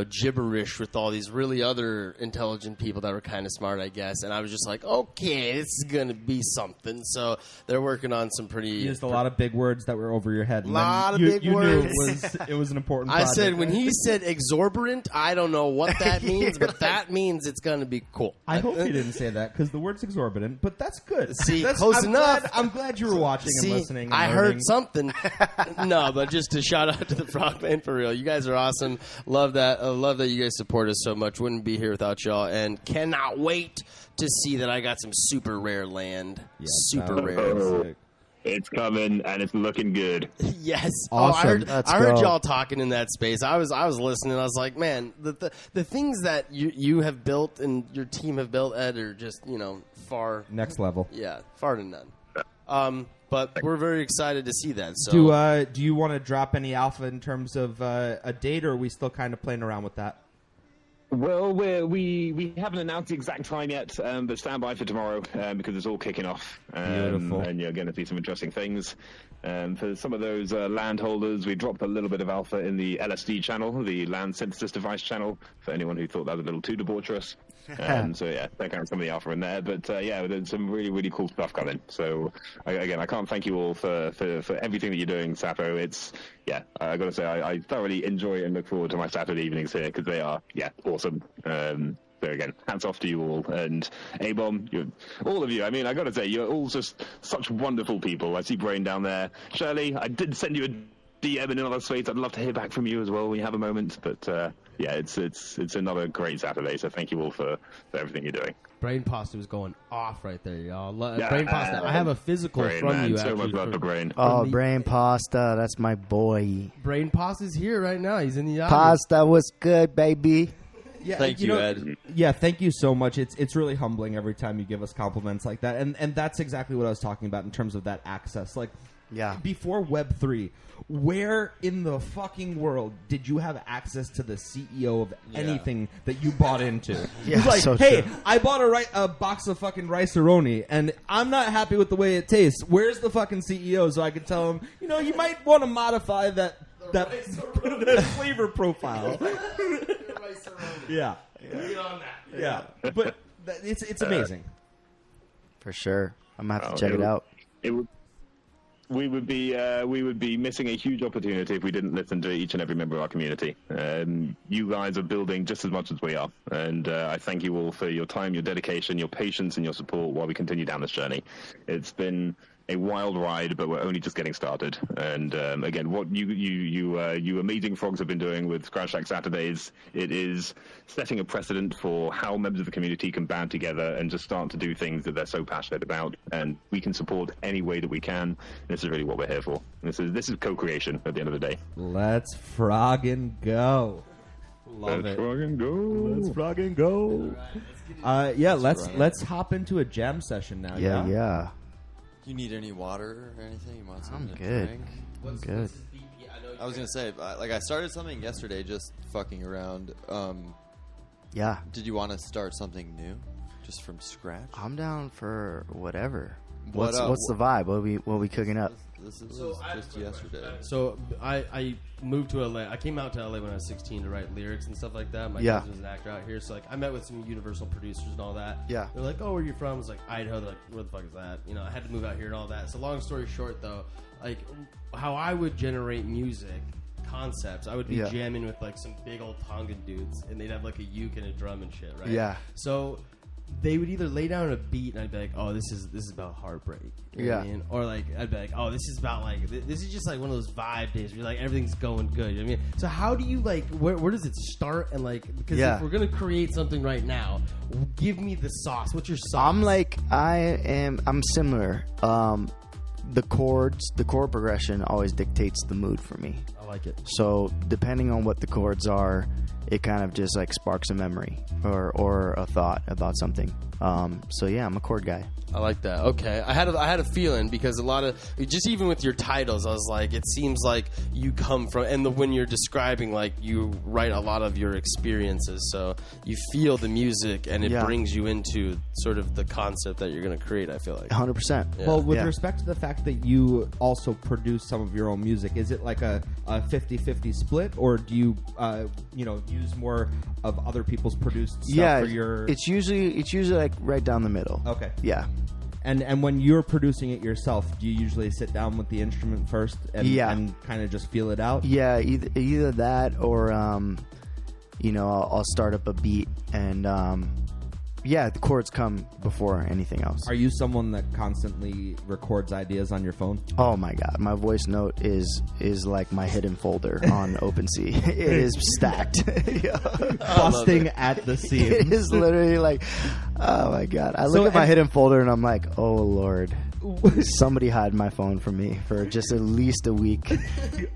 gibberish with all these really other intelligent people that were kind of smart, I guess. And I was just like, okay, this is going to be something. So they're working on some pretty... You used a lot of big words that were over your head. Lot of you big knew words. It was an important I project. said, when he said exorbitant, I don't know what that means, but that means it's going to be cool. I hope you didn't say that because the word's exorbitant, but that's good. See, That's, close I'm enough. Glad, I'm glad you were watching See, and listening. And I learning. heard something. No, but just to shout out to the Frog Band for real. You guys are awesome. Love that. Love that you guys support us so much. Wouldn't be here without y'all. And cannot wait to see that I got some super rare land. Yeah, super that rare. was sick. It's coming, and it's looking good. Yes. Awesome. I heard y'all talking in that space. I was listening. I was like, man, the things that you have built and your team have built, Ed, are just far Next level. Yeah, far to none. But we're very excited to see that. So Do you want to drop any alpha in terms of a date, or are we still kind of playing around with that? Well, we haven't announced the exact time yet, but stand by for tomorrow because it's all kicking off. Beautiful. And you're going to see some interesting things. For some of those landholders, we dropped a little bit of alpha in the LSD channel, the Land Synthesis Device channel, for anyone who thought that was a little too debaucherous. So, yeah, check out some of the alpha in there. But, yeah, there's some really, really cool stuff coming. So, again, I can't thank you all for everything that you're doing, Sapo. It's, yeah, I got to say, I thoroughly enjoy and look forward to my Saturday evenings here because they are, yeah, awesome. So again, hats off to you all, and A-Bomb, all of you. I mean, I got to say, you're all just such wonderful people. I see Brain down there. Shirley, I did send you a DM in another space. I'd love to hear back from you as well when you have a moment. But yeah, it's another great Saturday. So thank you all for everything you're doing. Brain Pasta was going off right there, y'all. Yeah. Brain Pasta. I have a physical Brain, from man. you. So actually, much love for Brain. Oh, Brain Pasta, that's my boy. Brain Pasta's here right now. He's in the audience. Pasta was good, baby. Yeah, Thank you, Ed. Yeah, thank you so much. It's really humbling every time you give us compliments like that, and that's exactly what I was talking about in terms of that access. Like, Yeah. before Web3, where in the fucking world did you have access to the CEO of anything that you bought into? Yeah, It's like, so hey, true. I bought a box of fucking rice-a-roni, and I'm not happy with the way it tastes. Where's the fucking CEO so I can tell him, you might want to modify that flavor profile. Yeah. Yeah. But it's amazing. For sure. I'm going to have to check it out. We would be missing a huge opportunity if we didn't listen to each and every member of our community. You guys are building just as much as we are, and I thank you all for your time, your dedication, your patience, and your support while we continue down this journey. It's been a wild ride, but we're only just getting started. And again, what you amazing frogs have been doing with Scratch Shack Saturdays, it is setting a precedent for how members of the community can band together and just start to do things that they're so passionate about. And we can support any way that we can. This is really what we're here for. This is co-creation at the end of the day. Let's frog and go. Love Let's it. frog and go. Let's frog and go. Yeah, let's hop into a jam session now. Yeah. You need any water or anything? You want something I'm to good. drink? I'm good. I was going to say, I started something yesterday just fucking around. Yeah. Did you want to start something new? Just from scratch? I'm down for whatever. What, What's the vibe? What we cooking up? This is So just yesterday. So I moved to LA. I came out to LA when I was 16 to write lyrics and stuff like that. My Yeah. cousin was an actor out here, so I met with some Universal producers and all that. Yeah. They're like, "Oh, where are you from?" I was like, "Idaho." They're like, "Where the fuck is that?" I had to move out here and all that. So long story short, though, like how I would generate music concepts, I would be Yeah. jamming with like some big old Tongan dudes, and they'd have like a uke and a drum and shit, right? Yeah. So they would either lay down a beat and I'd be like, oh, this is about heartbreak. You know what I mean? Or like I'd be like, oh, this is about like this is just like one of those vibe days where you're like everything's going good. You know what I mean? So how do you like where does it start and like because if we're gonna create something right now, give me the sauce. What's your sauce? I'm similar. The chord progression always dictates the mood for me. I like it. So depending on what the chords are, it kind of just like sparks a memory or a thought about something. So yeah, I'm a chord guy. I like that. Okay, I had a feeling because a lot of just even with your titles, I was like, it seems like you come from, and when you're describing, like you write a lot of your experiences, so you feel the music and it brings you into sort of the concept that you're going to create. I feel like 100%. Well, with respect to the fact that you also produce some of your own music, is it like a 50-50 split, or do you use more of other people's produced stuff for your? It's usually like right down the middle. Okay. Yeah. And when you're producing it yourself, do you usually sit down with the instrument first and kind of just feel it out? Yeah, either that or I'll start up a beat and the chords come before anything else. Are you someone that constantly records ideas on your phone? Oh my god, my voice note is like my hidden folder on OpenSea. It is stacked. Busting at the seams. It is literally like, oh my god. I look at my hidden folder and I'm like, oh lord. Somebody hide my phone from me for just at least a week.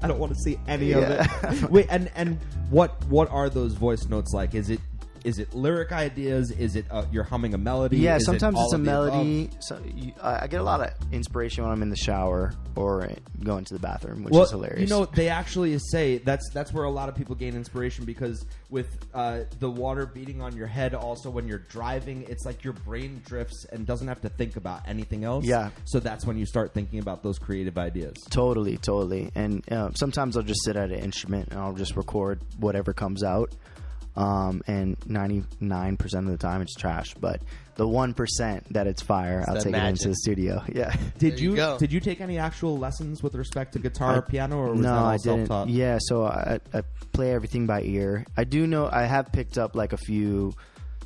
I don't want to see any of it. Wait, and what are those voice notes like? Is it lyric ideas? Is it you're humming a melody? Yeah, Is sometimes it it's a all of the melody. above? So I get a lot of inspiration when I'm in the shower or going to the bathroom, which is hilarious. They actually say that's where a lot of people gain inspiration, because with the water beating on your head, also when you're driving, it's like your brain drifts and doesn't have to think about anything else. Yeah. So that's when you start thinking about those creative ideas. Totally. And sometimes I'll just sit at an instrument and I'll just record whatever comes out. And 99% of the time it's trash, but the 1% that it's fire, I'll take it into the studio. Yeah. Did you take any actual lessons with respect to guitar or piano, or was that all self-taught? Didn't. Yeah, so I play everything by ear. I do know I have picked up like a few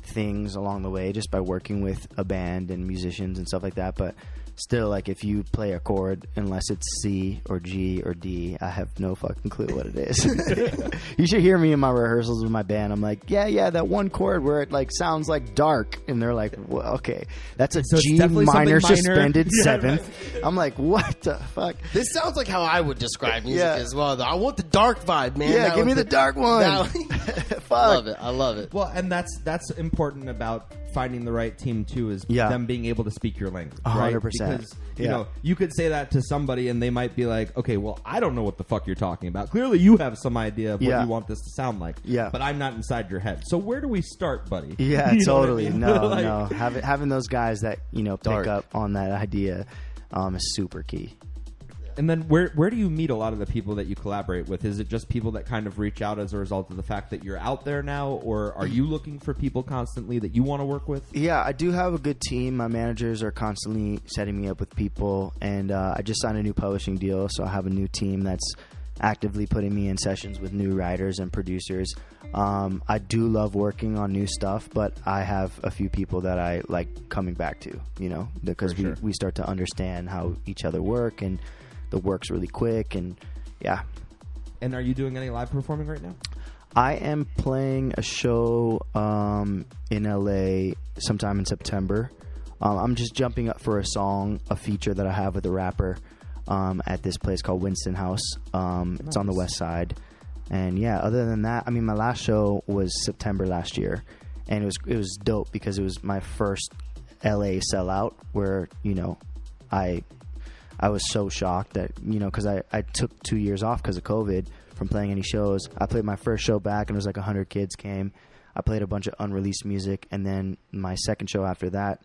things along the way just by working with a band and musicians and stuff like that, but still, like, if you play a chord, unless it's C or G or D, I have no fucking clue what it is. You should hear me in my rehearsals with my band. I'm like, yeah, that one chord where it like sounds like dark, and they're like, well, okay, that's a G minor suspended seventh. Right. I'm like, what the fuck? This sounds like how I would describe music as well. I want the dark vibe, man. Yeah, give me the dark one. Fuck. I love it. Well, and that's important about finding the right team too, is them being able to speak your language. 100%. Because you could say that to somebody and they might be like, okay, well, I don't know what the fuck you're talking about. Clearly you have some idea of what you want this to sound like. Yeah. But I'm not inside your head. So where do we start, buddy? Yeah, totally. I mean? No. Having those guys that, pick up on that idea is super key. And then where do you meet a lot of the people that you collaborate with? Is it just people that kind of reach out as a result of the fact that you're out there now, or are you looking for people constantly that you want to work with? Yeah, I do have a good team. My managers are constantly setting me up with people, and I just signed a new publishing deal, so I have a new team that's actively putting me in sessions with new writers and producers. I do love working on new stuff, but I have a few people that I like coming back to, because we start to understand how each other work, and the work's really quick, and yeah. And are you doing any live performing right now? I am playing a show in LA sometime in September. I'm just jumping up for a feature that I have with a rapper at this place called Winston House. It's on the west side. And yeah, other than that, I mean, my last show was September last year, and it was dope because it was my first LA sellout where, I was so shocked that, because I took 2 years off because of COVID from playing any shows. I played my first show back, and it was like 100 kids came. I played a bunch of unreleased music, and then my second show after that,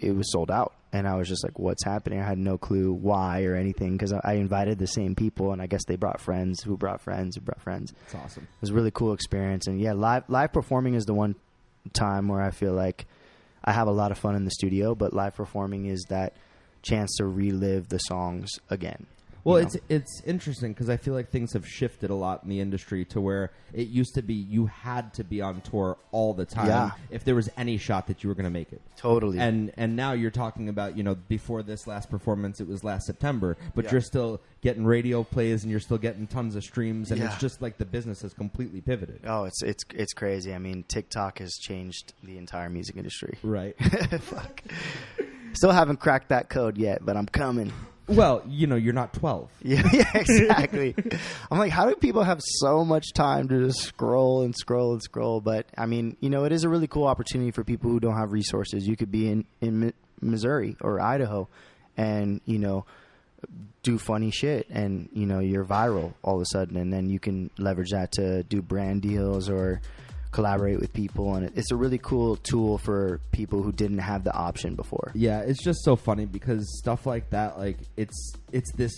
it was sold out. And I was just like, what's happening? I had no clue why or anything, because I invited the same people, and I guess they brought friends who brought friends who brought friends. That's awesome. It was a really cool experience. And yeah, live performing is the one time where I feel like I have a lot of fun in the studio, but live performing is that chance to relive the songs again. Well, it's interesting because I feel like things have shifted a lot in the industry to where it used to be you had to be on tour all the time if there was any shot that you were going to make it. Totally. And now you're talking about, before this last performance, it was last September, but you're still getting radio plays and you're still getting tons of streams, and it's just like the business has completely pivoted. Oh, it's crazy. I mean, TikTok has changed the entire music industry. Right. Fuck. Still haven't cracked that code yet, but I'm coming. Well, you're not 12. Yeah, exactly. I'm like, how do people have so much time to just scroll and scroll and scroll? But I mean, it is a really cool opportunity for people who don't have resources. You could be in Missouri or Idaho and, do funny shit and, you're viral all of a sudden. And then you can leverage that to do brand deals or collaborate with people. And it's a really cool tool for people who didn't have the option before. Yeah, it's just so funny because stuff like that, like it's this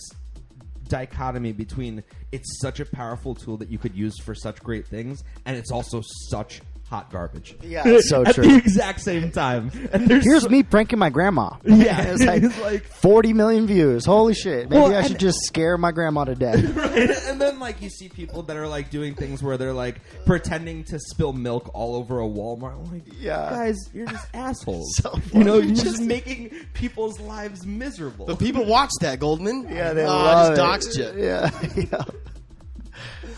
dichotomy between it's such a powerful tool that you could use for such great things, and it's also such hot garbage. Yeah, it's so at true. At the exact same time. And here's me pranking my grandma. Yeah, it's like 40 million views. Holy shit! Maybe I should just scare my grandma to death. Right? And then you see people that are doing things where they're pretending to spill milk all over a Walmart. I'm like, guys, you're just assholes. So funny. You're just making people's lives miserable. But people watch that, Goldman. Yeah, they love it. I just doxed you. Yeah.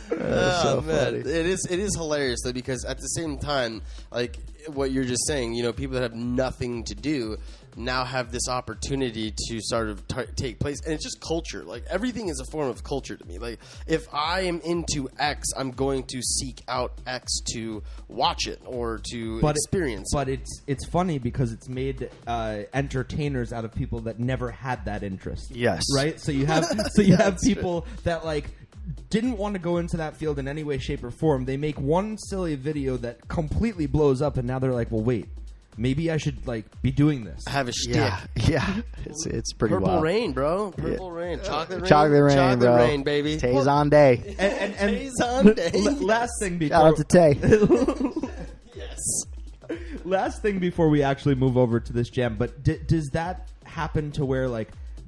Oh, so man, funny. it is hilarious though, because at the same time, like what you're just saying, people that have nothing to do now have this opportunity to sort of take place, and it's just culture. Like everything is a form of culture to me. Like if I am into X, I'm going to seek out X to watch it or to experience. But it's funny because it's made entertainers out of people that never had that interest. Yes, right. So you have people that didn't want to go into that field in any way, shape, or form. They make one silly video that completely blows up, and now they're like, well, wait, maybe I should be doing this. Have a shtick. Yeah. It's pretty Purple wild. rain, bro. Purple rain. Chocolate rain, bro. rain, baby. Tay's on day. And Tay's on day. Last thing before... Shout out to Tay. Yes. Last thing before we actually move over to this jam, but does that happen to where,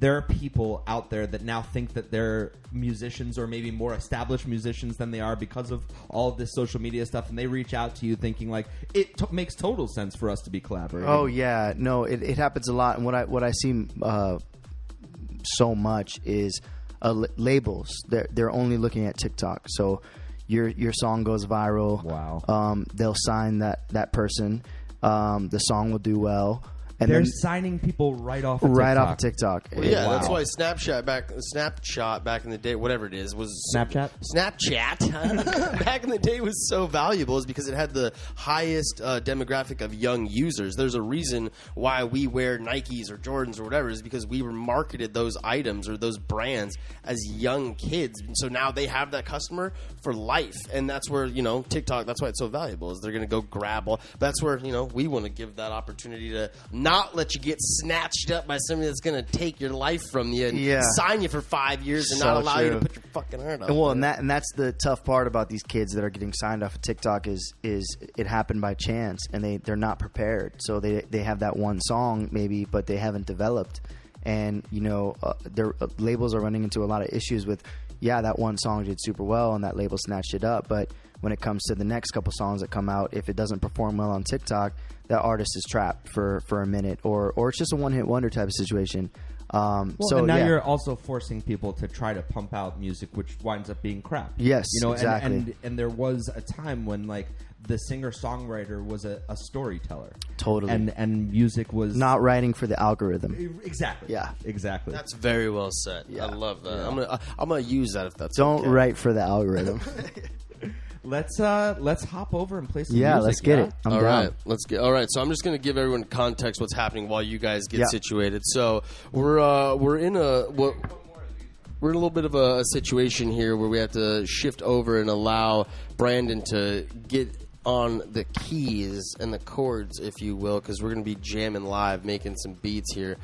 there are people out there that now think that they're musicians or maybe more established musicians than they are because of all of this social media stuff, and they reach out to you thinking it makes total sense for us to be collaborating? Oh yeah, no, it happens a lot, and what I see so much is labels. They're only looking at TikTok, so your song goes viral. Wow. They'll sign that person. The song will do well. And they're signing people right off of TikTok. Well, yeah, that's why Snapchat back in the day, whatever it is, was Snapchat back in the day was so valuable, is because it had the highest demographic of young users. There's a reason why we wear Nikes or Jordans or whatever, is because we were marketed those items or those brands as young kids. And so now they have that customer for life, and that's where TikTok. That's why it's so valuable, is they're going to go grab all. That's where we want to give that opportunity to not let you get snatched up by somebody that's going to take your life from you and sign you for 5 years and not allow you to put your fucking heart up. Well, and that's the tough part about these kids that are getting signed off of TikTok is it happened by chance, and they're not prepared. So they have that one song maybe, but they haven't developed, and their labels are running into a lot of issues with. Yeah, that one song did super well, and that label snatched it up, but when it comes to the next couple songs that come out, if it doesn't perform well on TikTok, that artist is trapped for a minute, or it's just a one-hit wonder type of situation. And now you're also forcing people to try to pump out music, which winds up being crap. Yes, exactly. And there was a time when the singer-songwriter was a storyteller. Totally. And music was... not writing for the algorithm. Exactly. Yeah. Exactly. That's very well said. Yeah. I love that. Yeah. I'm gonna use that if that's Don't okay. write for the algorithm. Let's hop over and play some music. Yeah, let's get it. I'm all down. right, let's get. All right, so I'm just going to give everyone context what's happening while you guys get situated. So we're in a little bit of a situation here where we have to shift over and allow Brandon to get on the keys and the chords, if you will, because we're going to be jamming live, making some beats here.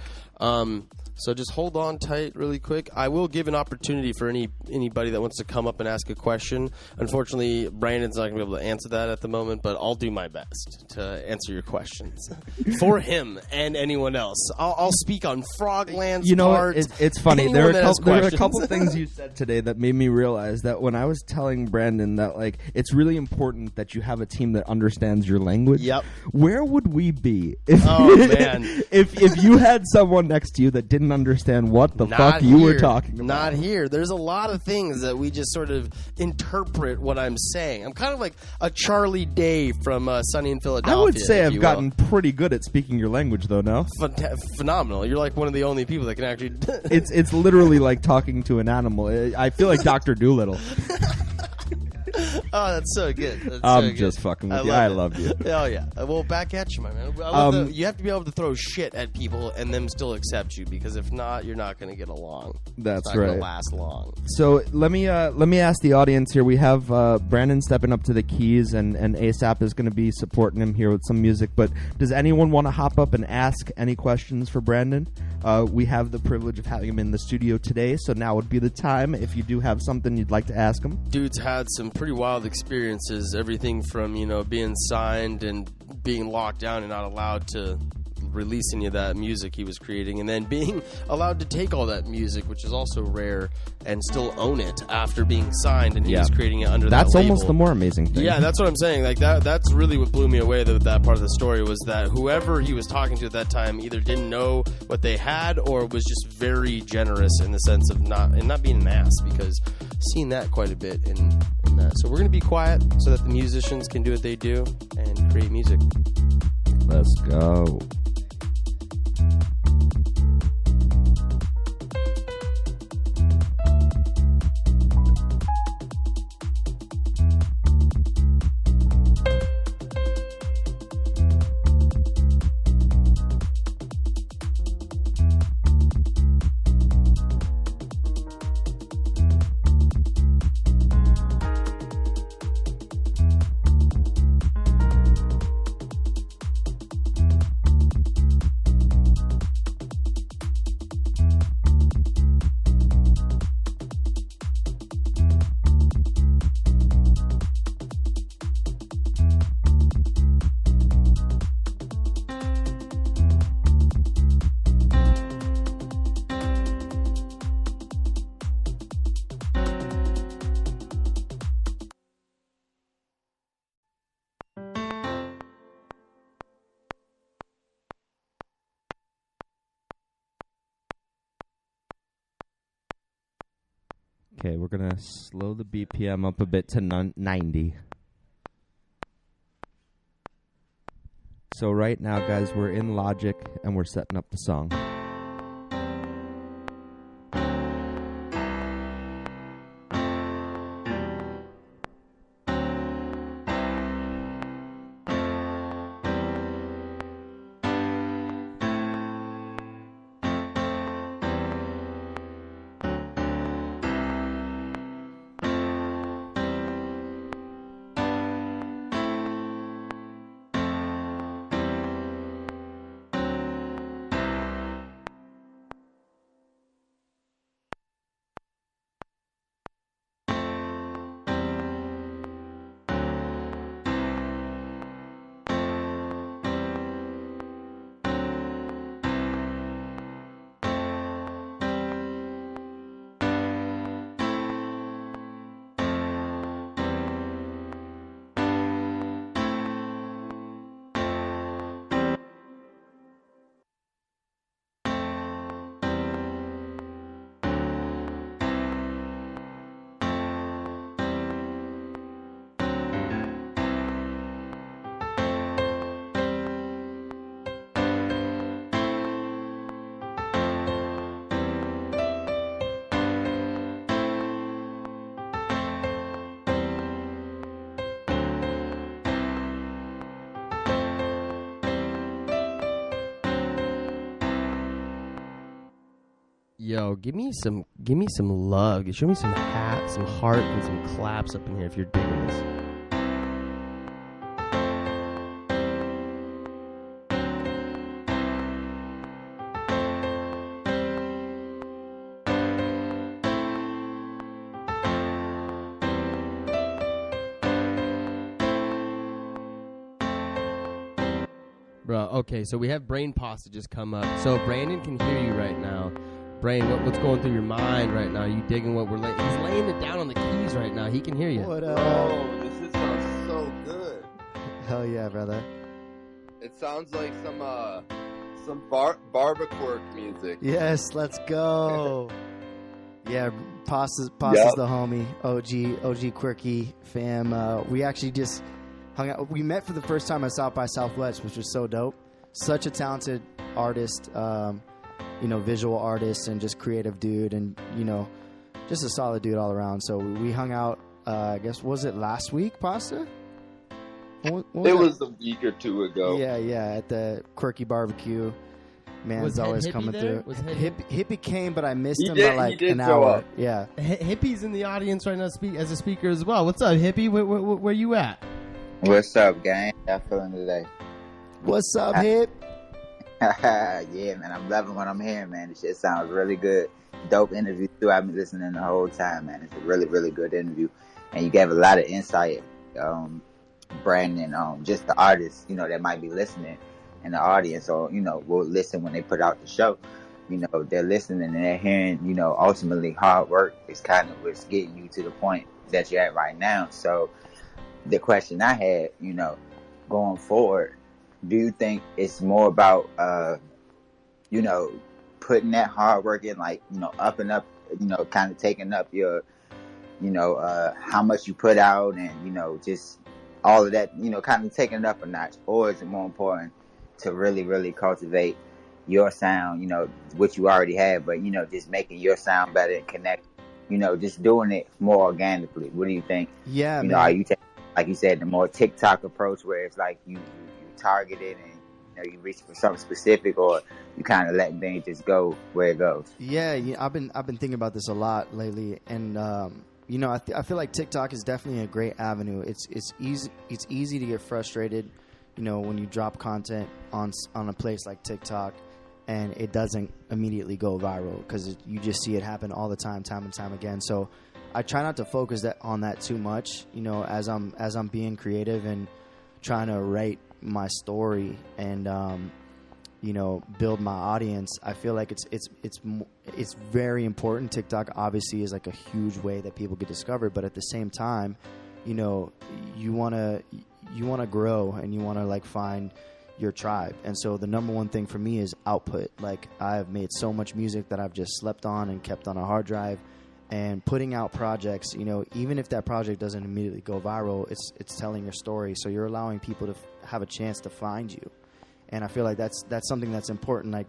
So just hold on tight really quick. I will give an opportunity for anybody that wants to come up and ask a question. Unfortunately, Brandon's not going to be able to answer that at the moment, but I'll do my best to answer your questions for him and anyone else. I'll speak on Frogland's part. It's funny. There are a couple things you said today that made me realize that when I was telling Brandon that it's really important that you have a team that understands your language. Yep. Where would we be if man. if you had someone next to you that didn't didn't understand what the Not fuck you were here. talking about. Not here. There's a lot of things that we just sort of interpret what I'm saying. I'm kind of like a Charlie Day from Sunny in Philadelphia. I would say if I've you gotten pretty good at speaking your language, though. No, phenomenal. You're like one of the only people that can actually. it's literally like talking to an animal. I feel like Dr. Doolittle. Oh, that's so good. That's I'm so good. just fucking with you. I love you. Oh yeah. Well, back at you, my man. I love you have to be able to throw shit at people and them still accept you, because if not, you're not going to get along. That's it's not right. Going to last long. So let me ask the audience here. We have Brandon stepping up to the keys, and ASAP is going to be supporting him here with some music. But does anyone want to hop up and ask any questions for Brandon? We have the privilege of having him in the studio today, so now would be the time if you do have something you'd like to ask him. Dude's had some pretty wild experiences. Everything from being signed and being locked down and not allowed to release any of that music he was creating, and then being allowed to take all that music, which is also rare, and still own it after being signed, and he was creating it under that label. That's almost the more amazing thing. Yeah, that's what I'm saying. Like that's really what blew me away with that part of the story, was that whoever he was talking to at that time either didn't know what they had or was just very generous in the sense of not being an ass, because I've seen that quite a bit in that. So we're going to be quiet so that the musicians can do what they do and create music. Let's go. Okay, we're going to slow the BPM up a bit to 90. So right now, guys, we're in Logic, and we're setting up the song. Yo, give me some love. Show me some some heart, and some claps up in here if you're digging this. Bro, okay, so we have Brain Pasta just come up. So Brandon can hear you right now. Brain, what's going through your mind right now? Are you digging what we're laying? He's laying it down on the keys right now. He can hear you. What up? Oh, this sounds so good. Hell yeah, brother. It sounds like some some barbacore music. Yes, let's go. Yeah, Pasta's Yep. the homie. OG Quirky fam. We actually just hung out. We met for the first time at South by Southwest, which was so dope. Such a talented artist, visual artist and just creative dude, and just a solid dude all around. So we hung out. I guess was it last week, Pasta? What It that? was a week or two ago. Yeah, at the Quirky Barbecue. Man's Was Head always Hippie coming there? through. Was Head Hippie came, but I missed He him did- by he like did an show hour. up. Yeah. Hippie's in the audience right now as a speaker as well. What's up, Hippie? Where you at? What's up, gang? How feeling today? What's up, Hip? Yeah, man, I'm loving what I'm hearing, man. This shit sounds really good. Dope interview, too. I've been listening the whole time, man. It's a really, really good interview. And you gave a lot of insight, Brandon, just the artists, that might be listening in the audience or, will listen when they put out the show. They're listening and they're hearing, ultimately hard work is kind of what's getting you to the point that you're at right now. So the question I had, going forward, do you think it's more about, putting that hard work in, like, up and up, kind of taking up your, how much you put out and, just all of that, kind of taking it up a notch? Or is it more important to really, really cultivate your sound, what you already have, but, just making your sound better and connect, just doing it more organically? What do you think? Yeah, man. Are you taking, like you said, the more TikTok approach where it's like you target it and, you reach for something specific, or you kind of let things just go where it goes? Yeah, I've been thinking about this a lot lately, and I feel like TikTok is definitely a great avenue. It's easy to get frustrated, when you drop content on a place like TikTok, and it doesn't immediately go viral because you just see it happen all the time and time again. So I try not to focus on that too much, as I'm being creative and trying to write my story and build my audience. I feel like it's very important. TikTok obviously is like a huge way that people get discovered, but at the same time, you want to grow and you want to like find your tribe. And so the number one thing for me is output. Like, I've made so much music that I've just slept on and kept on a hard drive, and putting out projects, even if that project doesn't immediately go viral, it's telling your story. So you're allowing people to have a chance to find you. And I feel like that's something that's important. Like,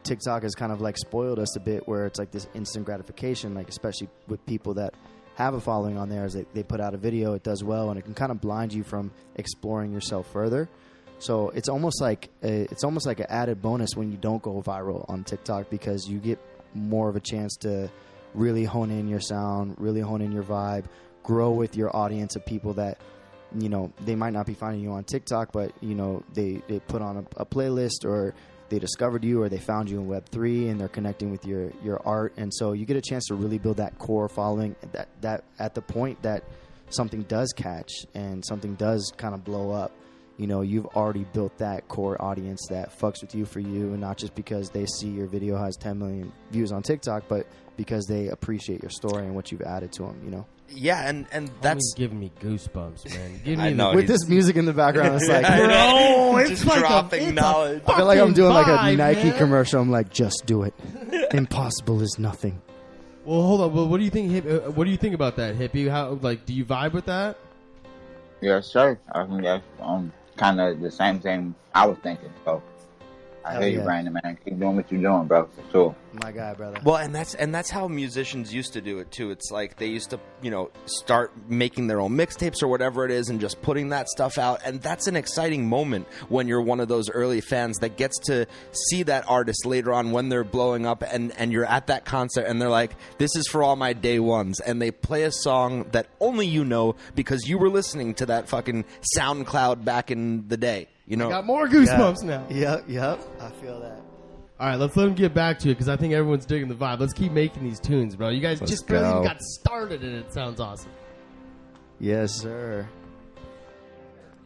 TikTok has kind of like spoiled us a bit, where it's like this instant gratification, like especially with people that have a following on there, is they put out a video, it does well, and it can kind of blind you from exploring yourself further. So it's almost like an added bonus when you don't go viral on TikTok, because you get more of a chance to really hone in your sound, really hone in your vibe, grow with your audience of people that, they might not be finding you on TikTok, but, they put on a playlist, or they discovered you, or they found you in Web3 and they're connecting with your art. And so you get a chance to really build that core following that at the point that something does catch and something does kind of blow up. You've already built that core audience that fucks with you for you, and not just because they see your video has 10 million views on TikTok, but because they appreciate your story and what you've added to them, Yeah, and that's giving me goosebumps, man. Give I me know. With this music in the background, it's like, bro, it's just like dropping knowledge. I feel like I'm doing like a vibe, Nike man. commercial. I'm like, just do it. Impossible is nothing. Well, hold on. Well, what do you think? What do you think about that, Hippie? How do you vibe with that? Yes, sir. I think that's kind of the same thing I was thinking. So I Hell hear you, yeah. Brandon, man. Keep doing what you're doing, bro. For sure. My guy, brother. well, and that's how musicians used to do it too. It's like they used to, start making their own mixtapes or whatever it is, and just putting that stuff out. And that's an exciting moment when you're one of those early fans that gets to see that artist later on when they're blowing up, and you're at that concert and they're like, "This is for all my day ones," and they play a song that only you know because you were listening to that fucking SoundCloud back in the day. I got more goosebumps now. Yep. I feel that. All right, let's let him get back to it, because I think everyone's digging the vibe. Let's keep making these tunes, bro. You guys Let's just barely go. even got started, and it sounds awesome. Yes, sir.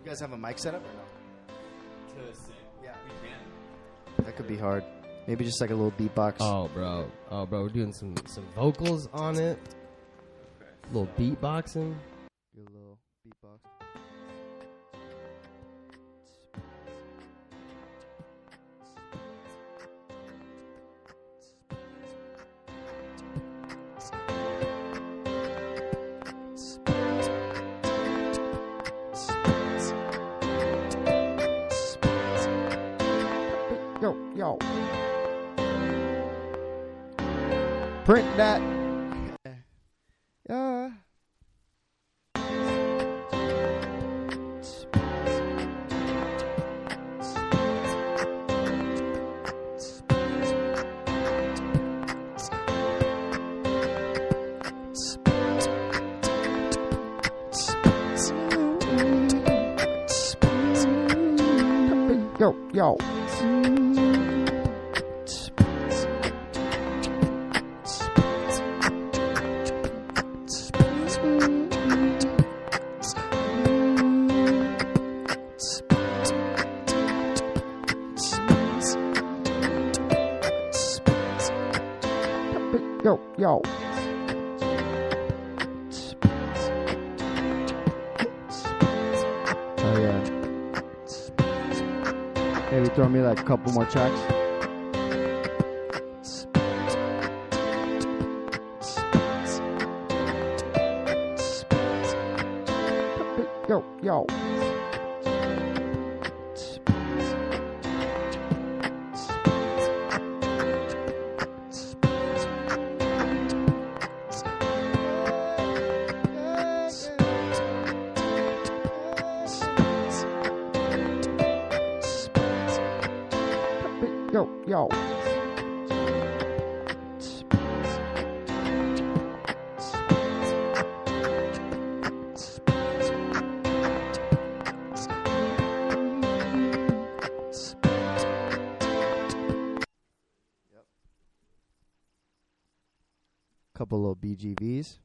You guys have a mic set up or no? Yeah, we can. That could be hard. Maybe just like a little beatbox. Oh, bro, we're doing some vocals on it. A little beatboxing. Get a little beatbox. yo. Print that. Yeah. Yo, yo. Yo, yo. Oh yeah. Maybe throw me like a couple more tracks. Yo, yo. Yo, yo. Couple little BGVs.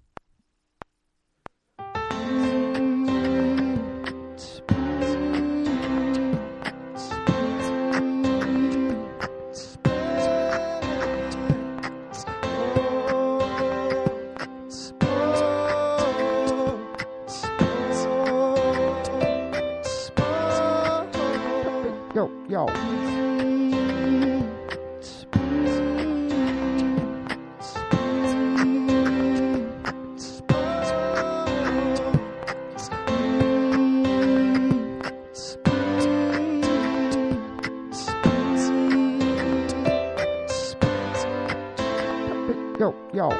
Yo, yo. Yo, yo.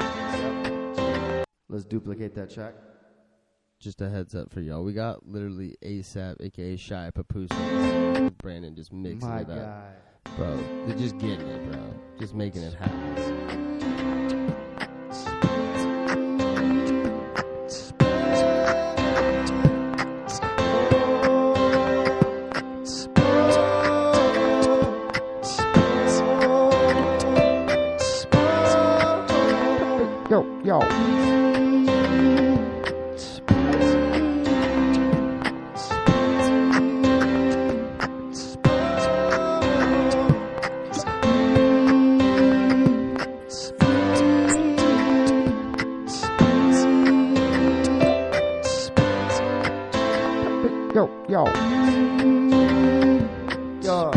Let's duplicate that track. Just a heads up for y'all. We got literally ASAP, aka Shy Papoose. Brandon just mixing My it up. guy. Bro, they're just getting it, bro. Just making it happen. Yo, yo. Yo, yo. Yo.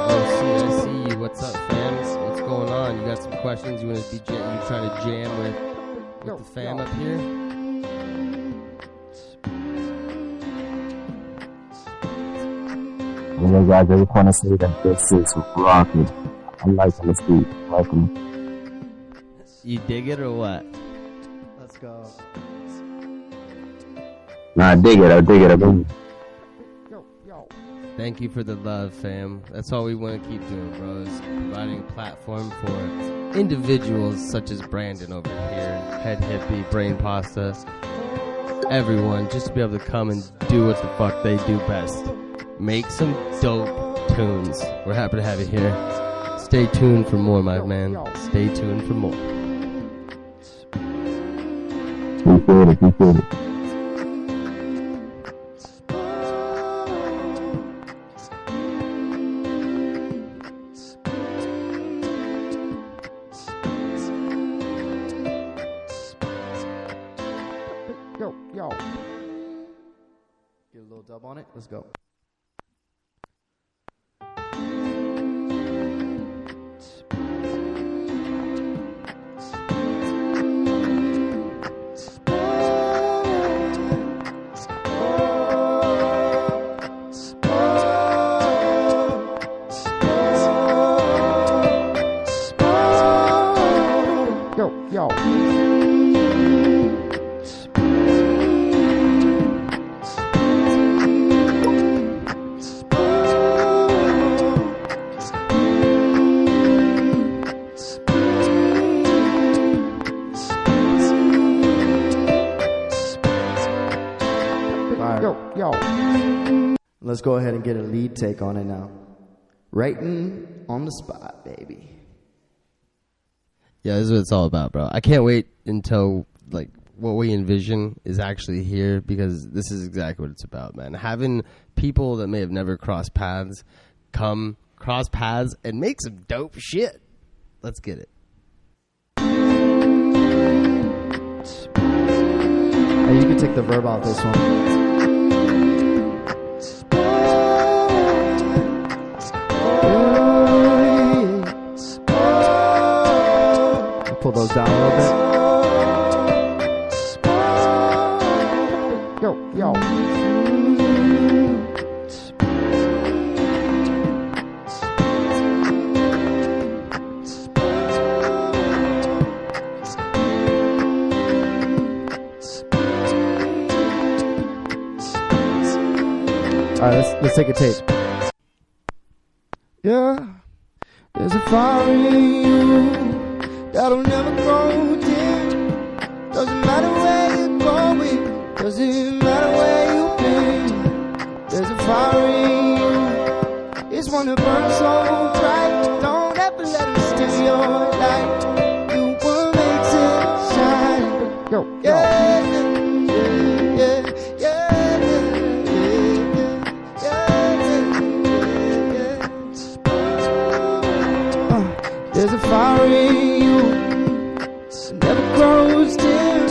I see you. What's up, fam? What's going on? You got some questions? You want to be you trying to jam with the fam up here? Well, guys, I just want to say that this is rocking. I'm liking this beat. Welcome. You dig it or what? Let's go. Nah, I dig it. I dig it. I dig it. Yo, yo. Thank you for the love, fam. That's all we want to keep doing, bro, is providing a platform for individuals such as Brandon over here, Head Hippie, Brain Pasta, everyone, just to be able to come and do what the fuck they do best. Make some dope tunes. We're happy to have you here. Stay tuned for more, my man. Stay tuned for more. Appreciate it. Appreciate it. Yo, yo. Get a little dub on it. Let's go. yo. Let's go ahead and get a lead take on it now. Writing on the spot, baby. Yeah, this is what it's all about, bro. I can't wait until like what we envision is actually here, because this is exactly what it's about, man. Having people that may have never crossed paths come cross paths and make some dope shit. Let's get it. Hey, you can take the verb off this one. Pull those down a little bit. Yo, yo. All right, let's take a tape. Yeah, there's a fire in you that'll never grow dim. Doesn't matter where you're going, doesn't matter where you've been. There's a fire in you, it's one that burns so bright. Don't ever let it steal your light. You were made to shine. Yo, yo. There's a fire in you, it never grows dim.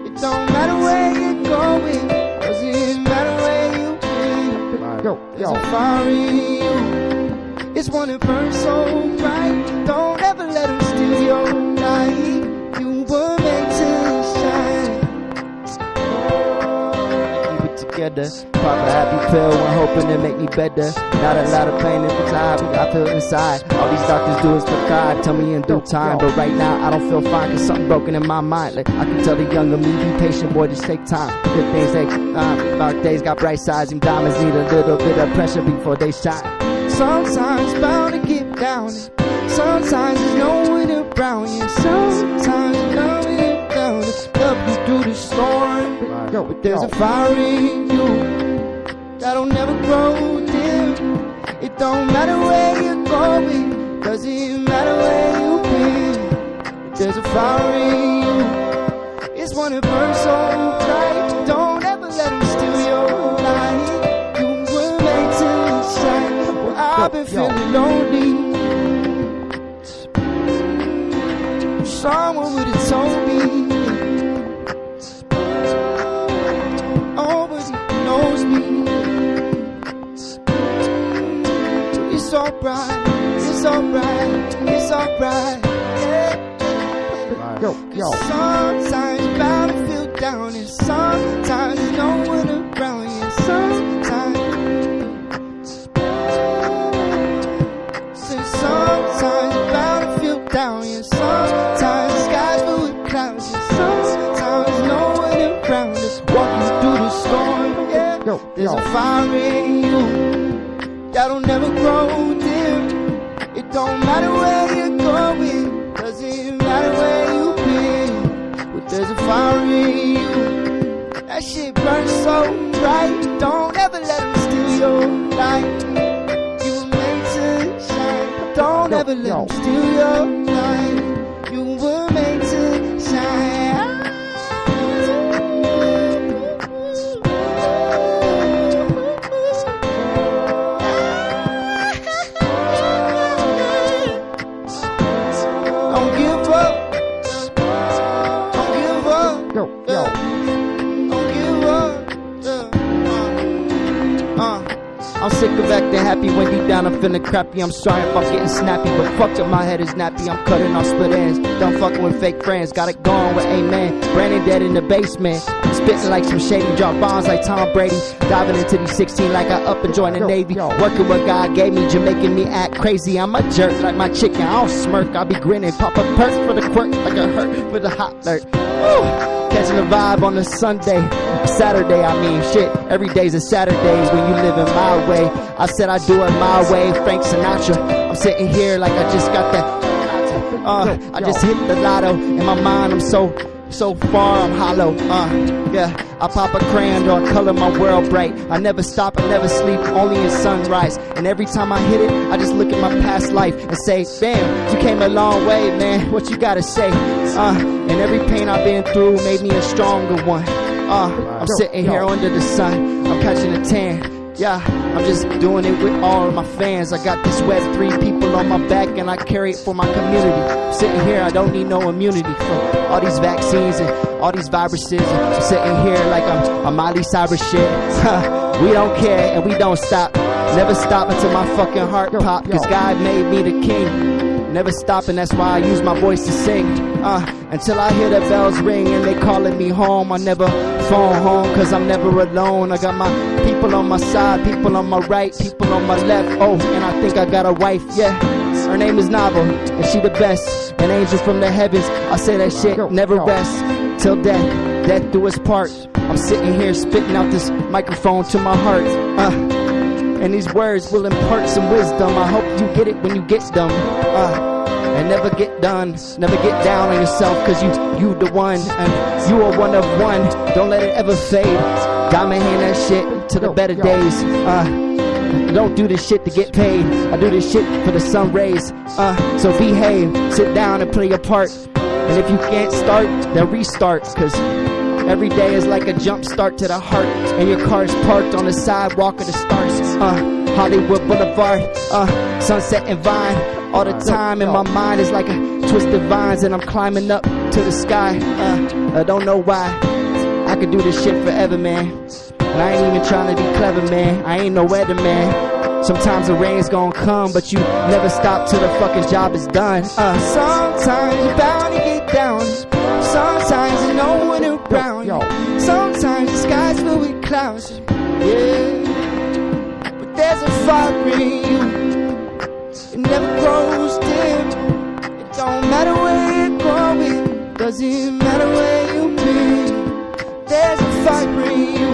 It don't matter where you're going, doesn't matter where you've been. There's a fire in you, it's one that burns so bright. Don't ever let them steal your light. You were meant to shine. Keep it together, pop a happy pill when hoping to make me better. Not a lot of pain inside, but I feel inside. All these doctors do is for God, tell me in due time. But right now I don't feel fine, cause something broken in my mind. Like I can tell the younger me, be patient, boy, just take time. Good things take time, dark days got bright sides. And diamonds need a little bit of pressure before they shine. Sometimes bound to get down, sometimes there's no one around you. Sometimes you know it down to help you through the storm. But there's a fire in you that'll never grow dim. It don't matter where you're going, doesn't matter where you've been. There's a fire in you, it's one that burns so bright. Don't ever let them steal your light. You were made to shine. Well, I've been feeling lonely. Someone would have told me. Nobody knows me. It's alright, it's alright, it's alright. Yo, yo. Sometimes you're bound to feel down, and sometimes there's no one around you. Sometimes you're bound to feel down, and sometimes the sky's full of clouds, and sometimes there's no one around us walking through the storm. Yeah, there's a fire in you that'll never grow dim. It don't matter where you're going, doesn't matter where you've been. But there's a fire in you, that shit burns so bright. Don't ever let them steal your light. You were made to shine. Don't ever let them steal your light. You were made to shine. I'm sick of acting happy when deep down I'm feeling crappy. I'm sorry if I'm getting snappy, but fuck up, my head is nappy. I'm cutting off split ends, done fucking with fake friends. Got it going with amen. Brandon dead in the basement. I'm spitting like some shady, drop bombs like Tom Brady. Diving into these 16 like I up and joined the Navy. Working what God gave me, Jamaican me act crazy. I'm a jerk like my chicken, I don't smirk. I be grinning, pop a perk for the quirk like a hurt with a hot alert. Woo! Catching the vibe on a Sunday, Saturday, I mean shit. Every day's a Saturday when you live in my way. I said I do it my way, Frank Sinatra. I'm sitting here like I just got that. I just hit the lotto. In my mind, I'm so far, I'm hollow. Yeah, I pop a crayon or color my world bright. I never stop, I never sleep, only in sunrise. And every time I hit it, I just look at my past life and say, damn, you came a long way, man. What you gotta say? And every pain I've been through made me a stronger one. I'm sitting here under the sun, I'm catching a tan. Yeah, I'm just doing it with all of my fans. I got this Web3 people on my back and I carry it for my community. Sitting here, I don't need no immunity from all these vaccines and all these viruses. I'm sitting here like I'm Miley Cyrus shit. We don't care and we don't stop. Never stop until my fucking heart pop. Cause God made me the king. Never stop, and that's why I use my voice to sing. Until I hear the bells ring and they calling me home. I never phone home, cause I'm never alone. I got my people on my side, people on my right, people on my left. Oh, and I think I got a wife, yeah. Her name is Novel, and she the best. An angel from the heavens. I say that shit never rests till death, death do us part. I'm sitting here spitting out this microphone to my heart. And these words will impart some wisdom. I hope you get it when you get them. And never get done, never get down on yourself, cause you the one, and you are one of one. Don't let it ever fade. Diamond hand that shit to the better days. I don't do this shit to get paid. I do this shit for the sun rays. So behave, sit down and play your part. And if you can't start, then restart, cause every day is like a jump start to the heart. And your car's parked on the sidewalk of the stars. Hollywood Boulevard, Sunset and Vine. All the time in my mind is like a twisted vines, and I'm climbing up to the sky. I don't know why. I could do this shit forever, man. And I ain't even trying to be clever, man. I ain't no weatherman. Sometimes the rain's gonna come, but you never stop till the fucking job is done. Sometimes you're bound to get down. Sometimes there's no one around you. Sometimes the sky's filled with clouds. Yeah, but there's a fire in you. It never grows dim. It don't matter where you're going. Doesn't matter where you've been. There's a fire in you.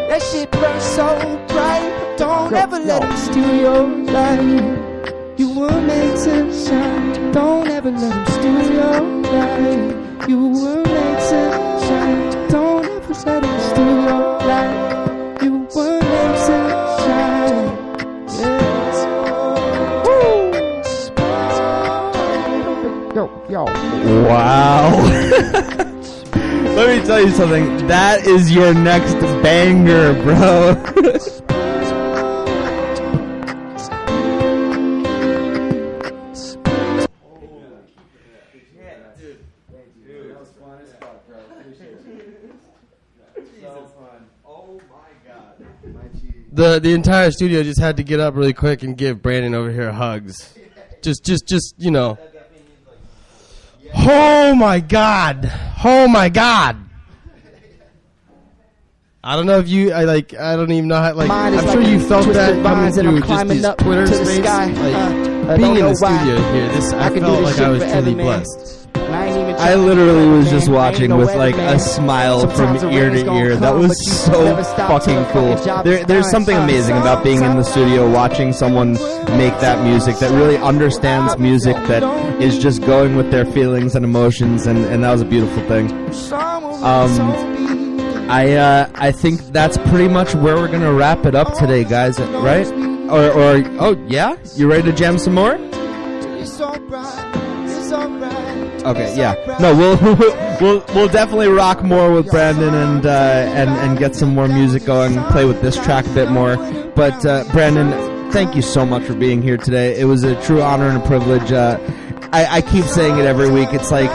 That shit burns so bright. Don't ever let them steal your light. You were meant to shine. Don't ever let them steal your light. You were meant to shine. Don't ever let them steal your light. You were meant to shine. Yes. Woo. Yo. Wow. Let me tell you something. That is your next banger, bro. The entire studio just had to get up really quick and give Brandon over here hugs. Just you know. Oh my God! Oh my God! I don't know if you. I don't even know how. Like, I'm sure you felt that coming through just these Twitter space. Like, being in the studio here, I felt like I was truly blessed. I literally was just watching with like a smile from ear to ear. That was so fucking cool. There's something amazing about being in the studio, watching someone make that music that really understands music, that is just going with their feelings and emotions, and that was a beautiful thing. I think that's pretty much where we're gonna wrap it up today, guys. Right? Or oh yeah, you ready to jam some more? Okay, yeah. No, we'll definitely rock more with Brandon and get some more music going. Play with this track a bit more. But Brandon, thank you so much for being here today. It was a true honor and a privilege. I keep saying it every week. It's like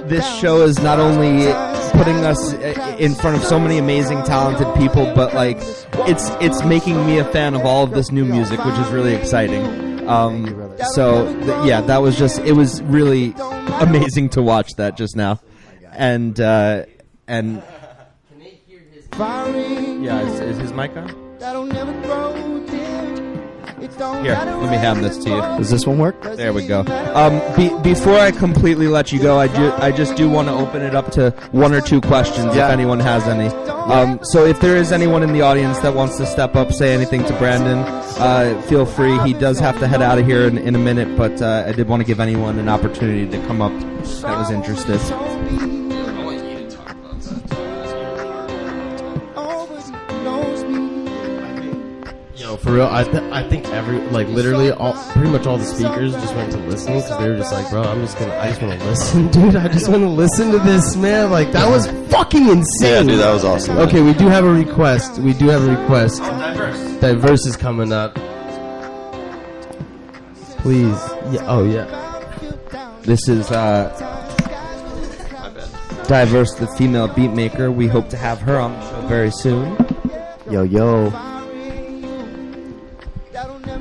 this show is not only putting us in front of so many amazing, talented people, but like it's making me a fan of all of this new music, which is really exciting. That was just, it was really amazing to watch that just now. And yeah, is his mic on? Here, let me hand this to you. Does this one work? There we go. Before I completely let you go, I just do want to open it up to one or two questions if anyone has any. So if there is anyone in the audience that wants to step up, say anything to Brandyn, feel free. He does have to head out of here in a minute, but I did want to give anyone an opportunity to come up that was interested. For real, I think literally pretty much all the speakers just went to listening because they were just like, bro, I just want to listen, dude. I just want to listen to this, man. Like, that was fucking insane. Yeah, dude, that was awesome. Okay, we do have a request. Diverse is coming up. Please. Yeah. Oh, yeah. This is Diverse, the female beat maker. We hope to have her on the show very soon. Yo.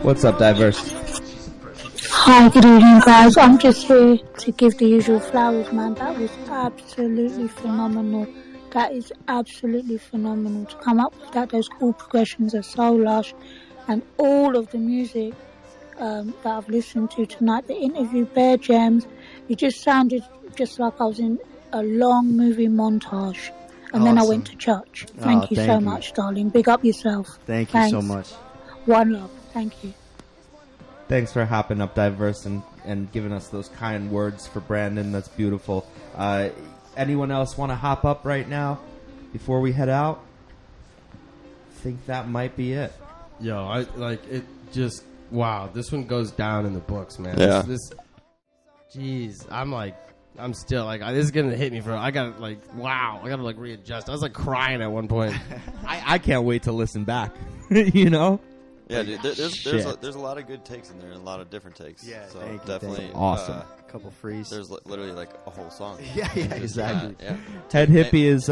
What's up, Diverse? Hi, good evening, guys. I'm just here to give the usual flowers, man. That was absolutely phenomenal. That is absolutely phenomenal. To come up with that, those chord progressions are so lush. And all of the music that I've listened to tonight, the interview, bare gems, it just sounded just like I was in a long movie montage. And then I went to church. Thank you so much, darling. Big up yourself. Thank you so much. One love. Thank you. Thanks for hopping up, Diverse, and giving us those kind words for Brandyn. That's beautiful. Anyone else want to hop up right now before we head out? I think that might be it. Yo, I like it. Just wow, this one goes down in the books, man. Yeah. Jeez, I'm still like, this is gonna hit me I gotta readjust. I was like crying at one point. I can't wait to listen back. You know. Yeah, dude, there's a lot of good takes in there and a lot of different takes. Yeah, so thank you, definitely awesome. A couple frees. There's literally like a whole song. Yeah, exactly. Yeah. Head Hippie is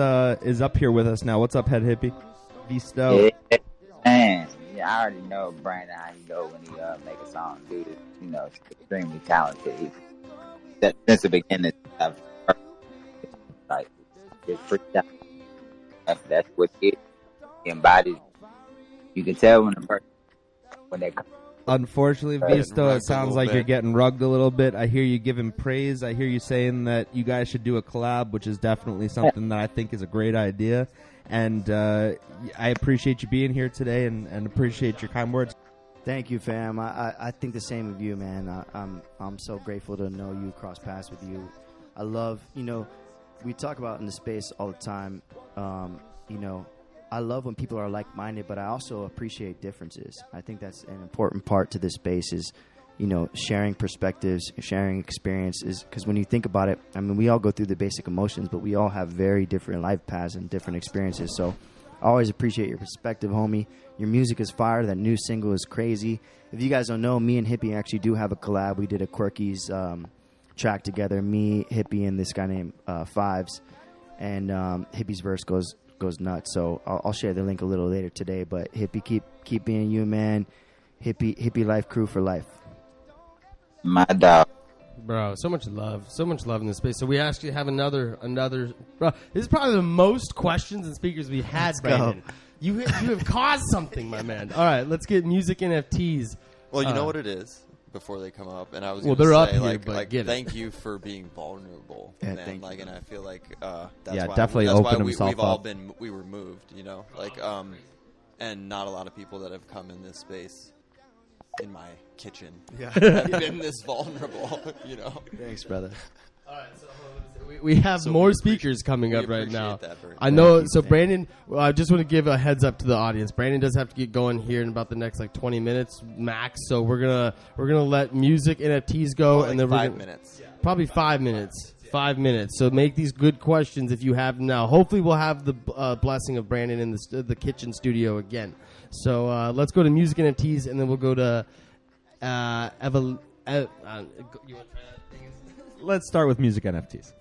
up here with us now. What's up, Head Hippie? Visto. Yeah, man. Yeah, I already know Brandyn how he go when he make a song. Dude is, extremely talented. Since the beginning, I've heard, like, it's freestyle. That's what he embodies. You can tell when a person. Unfortunately, Visto, it sounds like you're getting rugged a little bit. I hear you giving praise. I hear you saying that you guys should do a collab, which is definitely something that I think is a great idea. And I appreciate you being here today and appreciate your kind words. Thank you, fam. I think the same of you, man. I'm so grateful to know you, cross paths with you. I love, we talk about in the space all the time, I love when people are like-minded, but I also appreciate differences. I think that's an important part to this space is, sharing perspectives, sharing experiences. Because when you think about it, I mean, we all go through the basic emotions, but we all have very different life paths and different experiences. So I always appreciate your perspective, homie. Your music is fire. That new single is crazy. If you guys don't know, me and Hippie actually do have a collab. We did a Quirky's track together, me, Hippie, and this guy named Fives. And Hippie's verse goes nuts. So I'll share the link a little later today. But Hippie, keep being you, man. Hippie life crew for life. My dog. Bro, so much love in this space. So we actually have another. Bro, this is probably the most questions and speakers we had, Brandyn. You have caused something, my man. All right, let's get music NFTs. Well, you know what it is. Before they come up, and I was they're up say, here, thank you for being vulnerable, yeah, man. And I feel like that's yeah, why definitely that's opened why himself we've all up. we were moved, and not a lot of people that have come in this space in my kitchen have been this vulnerable, Thanks, brother. All right, so we have more speakers coming up right now. That, I know. So Brandyn, I just want to give a heads up to the audience. Brandyn does have to get going here in about the next 20 minutes max. So we're gonna let music NFTs go, and then 5 minutes. Probably 5 minutes. 5 minutes. So make these good questions if you have them now. Hopefully we'll have the blessing of Brandyn in the kitchen studio again. So let's go to music NFTs, and then we'll go to you want to try that? Let's start with music NFTs.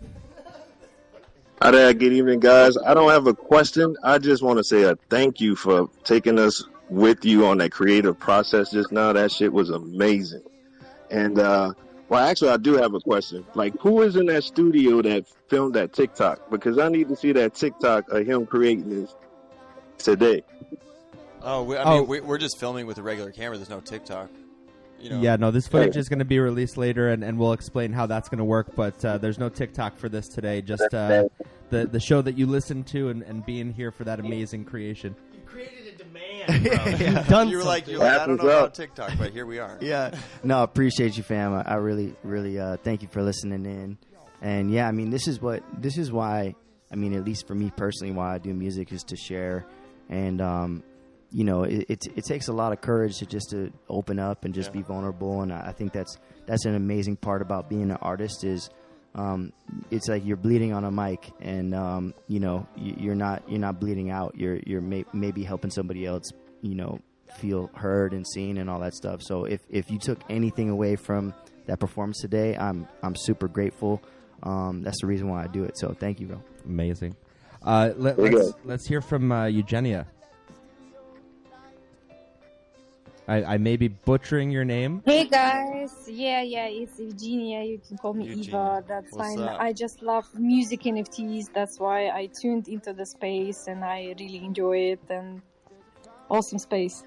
Hi there, good evening, guys. I don't have a question. I just want to say a thank you for taking us with you on that creative process just now. That shit was amazing. And, well, actually, I do have a question. Like, who is in that studio that filmed that TikTok? Because I need to see that TikTok of him creating this today. Oh, we're just filming with a regular camera. There's no TikTok. You know. Yeah, no, this footage is going to be released later, and we'll explain how that's going to work, but there's no TikTok for this today, just the show that you listened to and being here for that amazing creation. You created a demand, bro. You've done You're like, I don't know about TikTok, but here we are. Yeah. No, appreciate you, fam. I really, really thank you for listening in. And, yeah, I mean, this is why, I mean, at least for me personally, why I do music is to share. And, you know, it takes a lot of courage to open up and just be vulnerable, and I think that's an amazing part about being an artist is it's like you're bleeding on a mic, and you know, you're not bleeding out. You're maybe helping somebody else, you know, feel heard and seen and all that stuff. So if you took anything away from that performance today, I'm super grateful. That's the reason why I do it. So thank you, bro. Amazing. Let's hear from Eugenia. I may be butchering your name. Hey guys, yeah, it's Eugenia. You can call me Eva. That's What's fine. up? I just love music NFTs. That's why I tuned into the space, and I really enjoy it. And awesome space.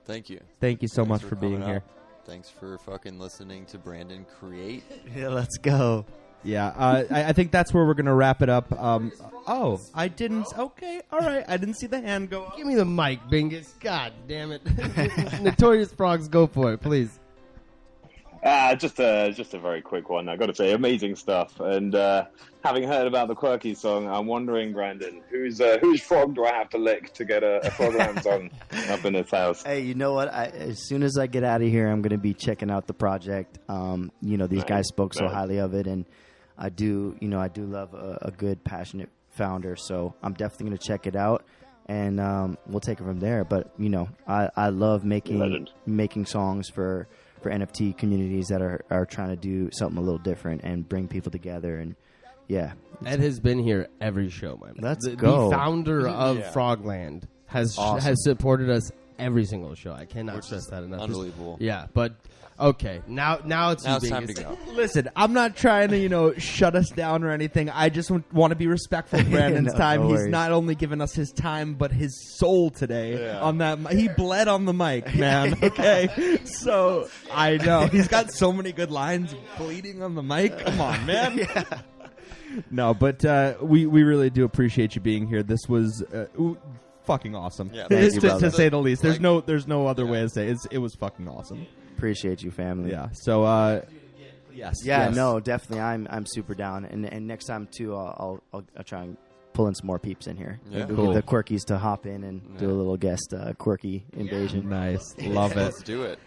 Thank you. Thank you so Thanks much for being coming here. up. Thanks for fucking listening to Brandon create. Yeah, let's go. Yeah, I think that's where we're going to wrap it up. Oh, I didn't. Okay, all right. I didn't see the hand go up. Give me the mic, Bingus. God damn it. Notorious Frogs, go for it, please. Just a very quick one. I got to say, amazing stuff. And having heard about the Quirky song, I'm wondering, Brandon, whose frog do I have to lick to get a Frogland song up in this house? Hey, you know what? As soon as I get out of here, I'm going to be checking out the project. You know, these guys spoke so highly of it, and I do love a good, passionate founder. So I'm definitely going to check it out, and we'll take it from there. But you know, I love making songs for NFT communities that are trying to do something a little different and bring people together. And yeah, Ed has been here every show, man. Let's The go. founder of Frogland has supported us every single show. I cannot stress that enough. Unbelievable. Yeah, but okay, now it's Now you, it's time Bingus. to go. Listen, I'm not trying to, shut us down or anything. I just want to be respectful of Brandon's time. no He's worries. not only given us his time, but his soul today on that. He bled on the mic, man. Okay, so I know he's got so many good lines. Bleeding on the mic. Come on, man. No, but we really do appreciate you being here. This was fucking awesome. Yeah, thank you, to brother. say the least. There's no other way to say it. It was fucking awesome. Appreciate you, family. Yeah. So yes. Yeah, yes. no, definitely. I'm super down. And next time too, I'll try and pull in some more peeps in here. Yeah. Maybe Cool. get the Quirkies to hop in and do a little guest Quirky invasion. Nice. Love it. Let's do it.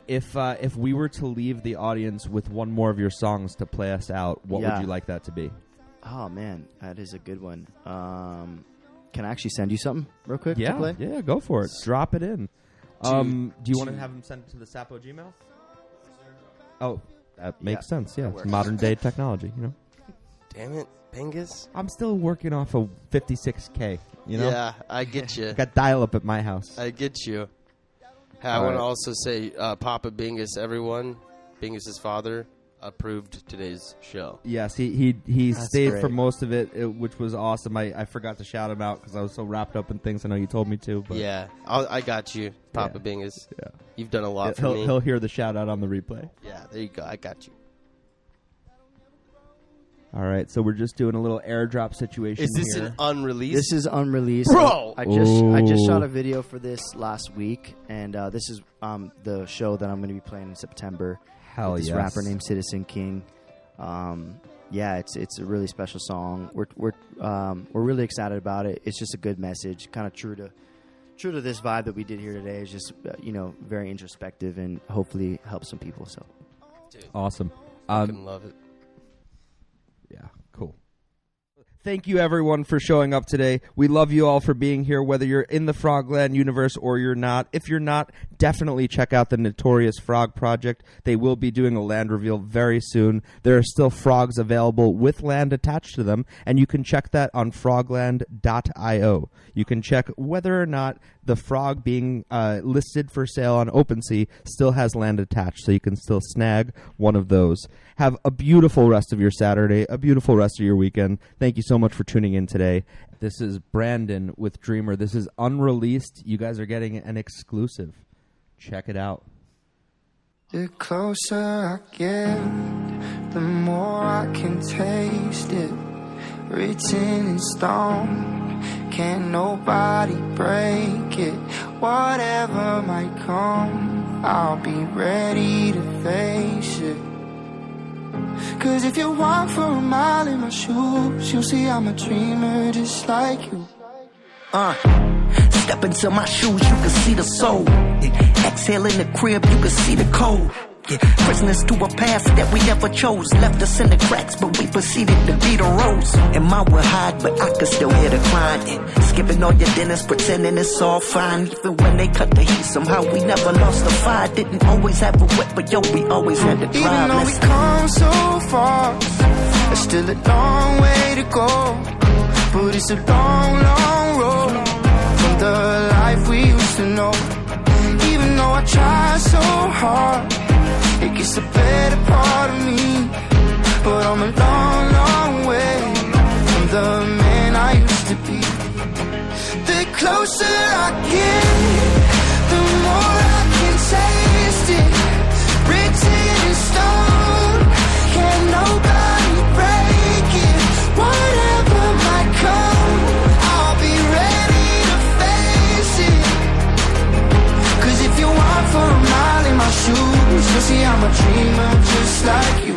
If we were to leave the audience with one more of your songs to play us out, what would Yeah. you like that to be? Oh man, that is a good one. Can I actually send you something real quick to play? Yeah, go for it. Drop it in. Do you want to have him send it to the Sapo Gmail? Oh, that makes sense. Yeah, it's modern day technology. Damn it, Bingus. I'm still working off of 56K. Yeah, I get you. Got dial up at my house. I get you. Hey, I want to also say, Papa Bingus, everyone, Bingus's father, approved today's show. Yes, he stayed great. for most of it, which was awesome. I forgot to shout him out because I was so wrapped up in things. I know you told me to. But Yeah, I got you, Papa Bingus. Yeah. You've done a lot for me. He'll hear the shout out on the replay. Yeah, there you go. I got you. All right, so we're just doing a little airdrop situation. Is this here. an unreleased? This is unreleased. Bro! I just shot a video for this last week, and this is the show that I'm going to be playing in September. Hell with this yes. rapper named Citizen King. Yeah, it's a really special song. We're really excited about it. It's just a good message, kind of true to this vibe that we did here today. It's just very introspective and hopefully help some people. So, Awesome. I love it. Yeah, cool. Thank you, everyone, for showing up today. We love you all for being here, whether you're in the Frogland universe or you're not. If you're not, definitely check out the Notorious Frog Project. They will be doing a land reveal very soon. There are still frogs available with land attached to them, and you can check that on frogland.io. You can check whether or not the frog being listed for sale on OpenSea still has land attached, so you can still snag one of those. Have a beautiful rest of your Saturday, a beautiful rest of your weekend. Thank you so much for tuning in today. This is Brandon with Dreamer. This is unreleased. You guys are getting an exclusive. Check it out. The closer I get, the more I can taste it. Written in stone, can't nobody break it. Whatever might come, I'll be ready to face it. Cause if you walk for a mile in my shoes, you'll see I'm a dreamer just like you. Step into my shoes, you can see the soul. Exhale in the crib, you can see the cold. Prisoners to a path that we never chose. Left us in the cracks, but we proceeded to beat a rose. And mine would hide, but I could still hear the crying. Skipping all your dinners, pretending it's all fine. Even when they cut the heat, somehow we never lost the fight. Didn't always have a whip, but yo, we always had to drive. Even though we come so far, there's still a long way to go. But it's a long, long road from the life we used to know. Even though I try so hard, it gets the better part of me. But I'm a long, long way from the man I used to be. The closer I get, the more I can taste it. Written in stone, can't nobody break it. Whatever might come, I'll be ready to face it. Cause if you walk for a mile in my shoes, you'll see I'm a dreamer just like you,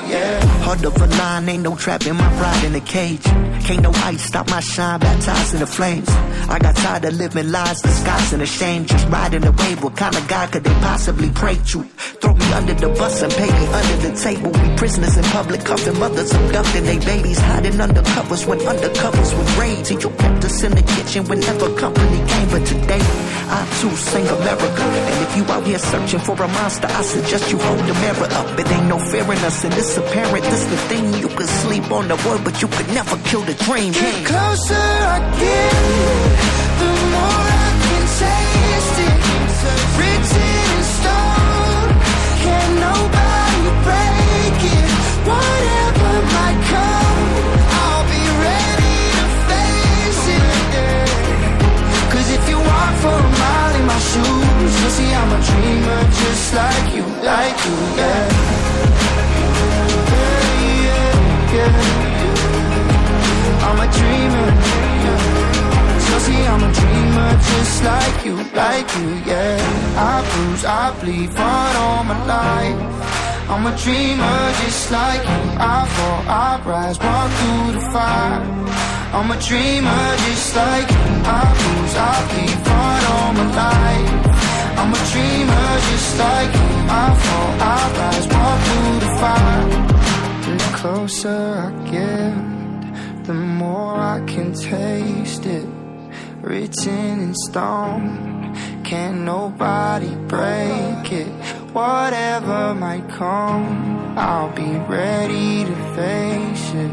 yeah. Heart of a lion, ain't no trap in my pride in a cage. Can't no ice stop my shine, baptized in the flames. I got tired of living lies, disguising the shame. Just riding the wave, what kind of God could they possibly pray to? Throw me under the bus and pay me under the table. We prisoners in public, cuffing mothers, abducting they babies. Hiding under covers when undercovers would raid. And you kept us in the kitchen whenever company came. But today, I too sing America. And if you out here searching for a monster, I suggest you hold the mirror up. It ain't no fear in us, and it's apparent. This the thing, you can sleep on the word, but you could never kill the dream. The closer I get, the more I can taste it. Written in stone, can't nobody break it. Whatever might come, I'll be ready to face it. Cause if you walk for a mile in my shoes, you'll see I'm a dreamer just like you, yeah. I'm a dreamer, so see I'm a dreamer just like you, yeah. I bruise, I bleed, fought all my life. I'm a dreamer just like you. I fall, I rise, walk through the fire. I'm a dreamer just like you. I bruise, I bleed, fought all my life. I'm a dreamer just like you. I fall, I rise, walk through the fire. The closer I get, the more I can taste it. Written in stone, can't nobody break it. Whatever might come, I'll be ready to face it.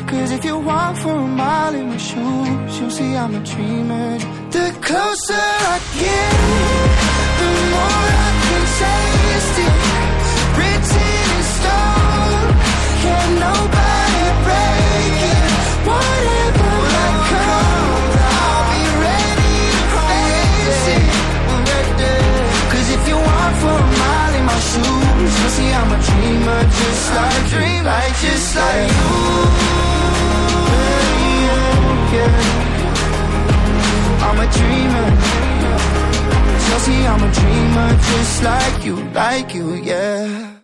Cause if you walk for a mile in my shoes, you'll see I'm a dreamer. The closer I get, the more I can taste it. Written in stone, can't nobody break it. Whatever might come, I'll be ready to face it. Cause if you walk for a mile in my shoes, you'll see I'm a dreamer just like you. I'm a dreamer, so see I'm a dreamer just like you, yeah.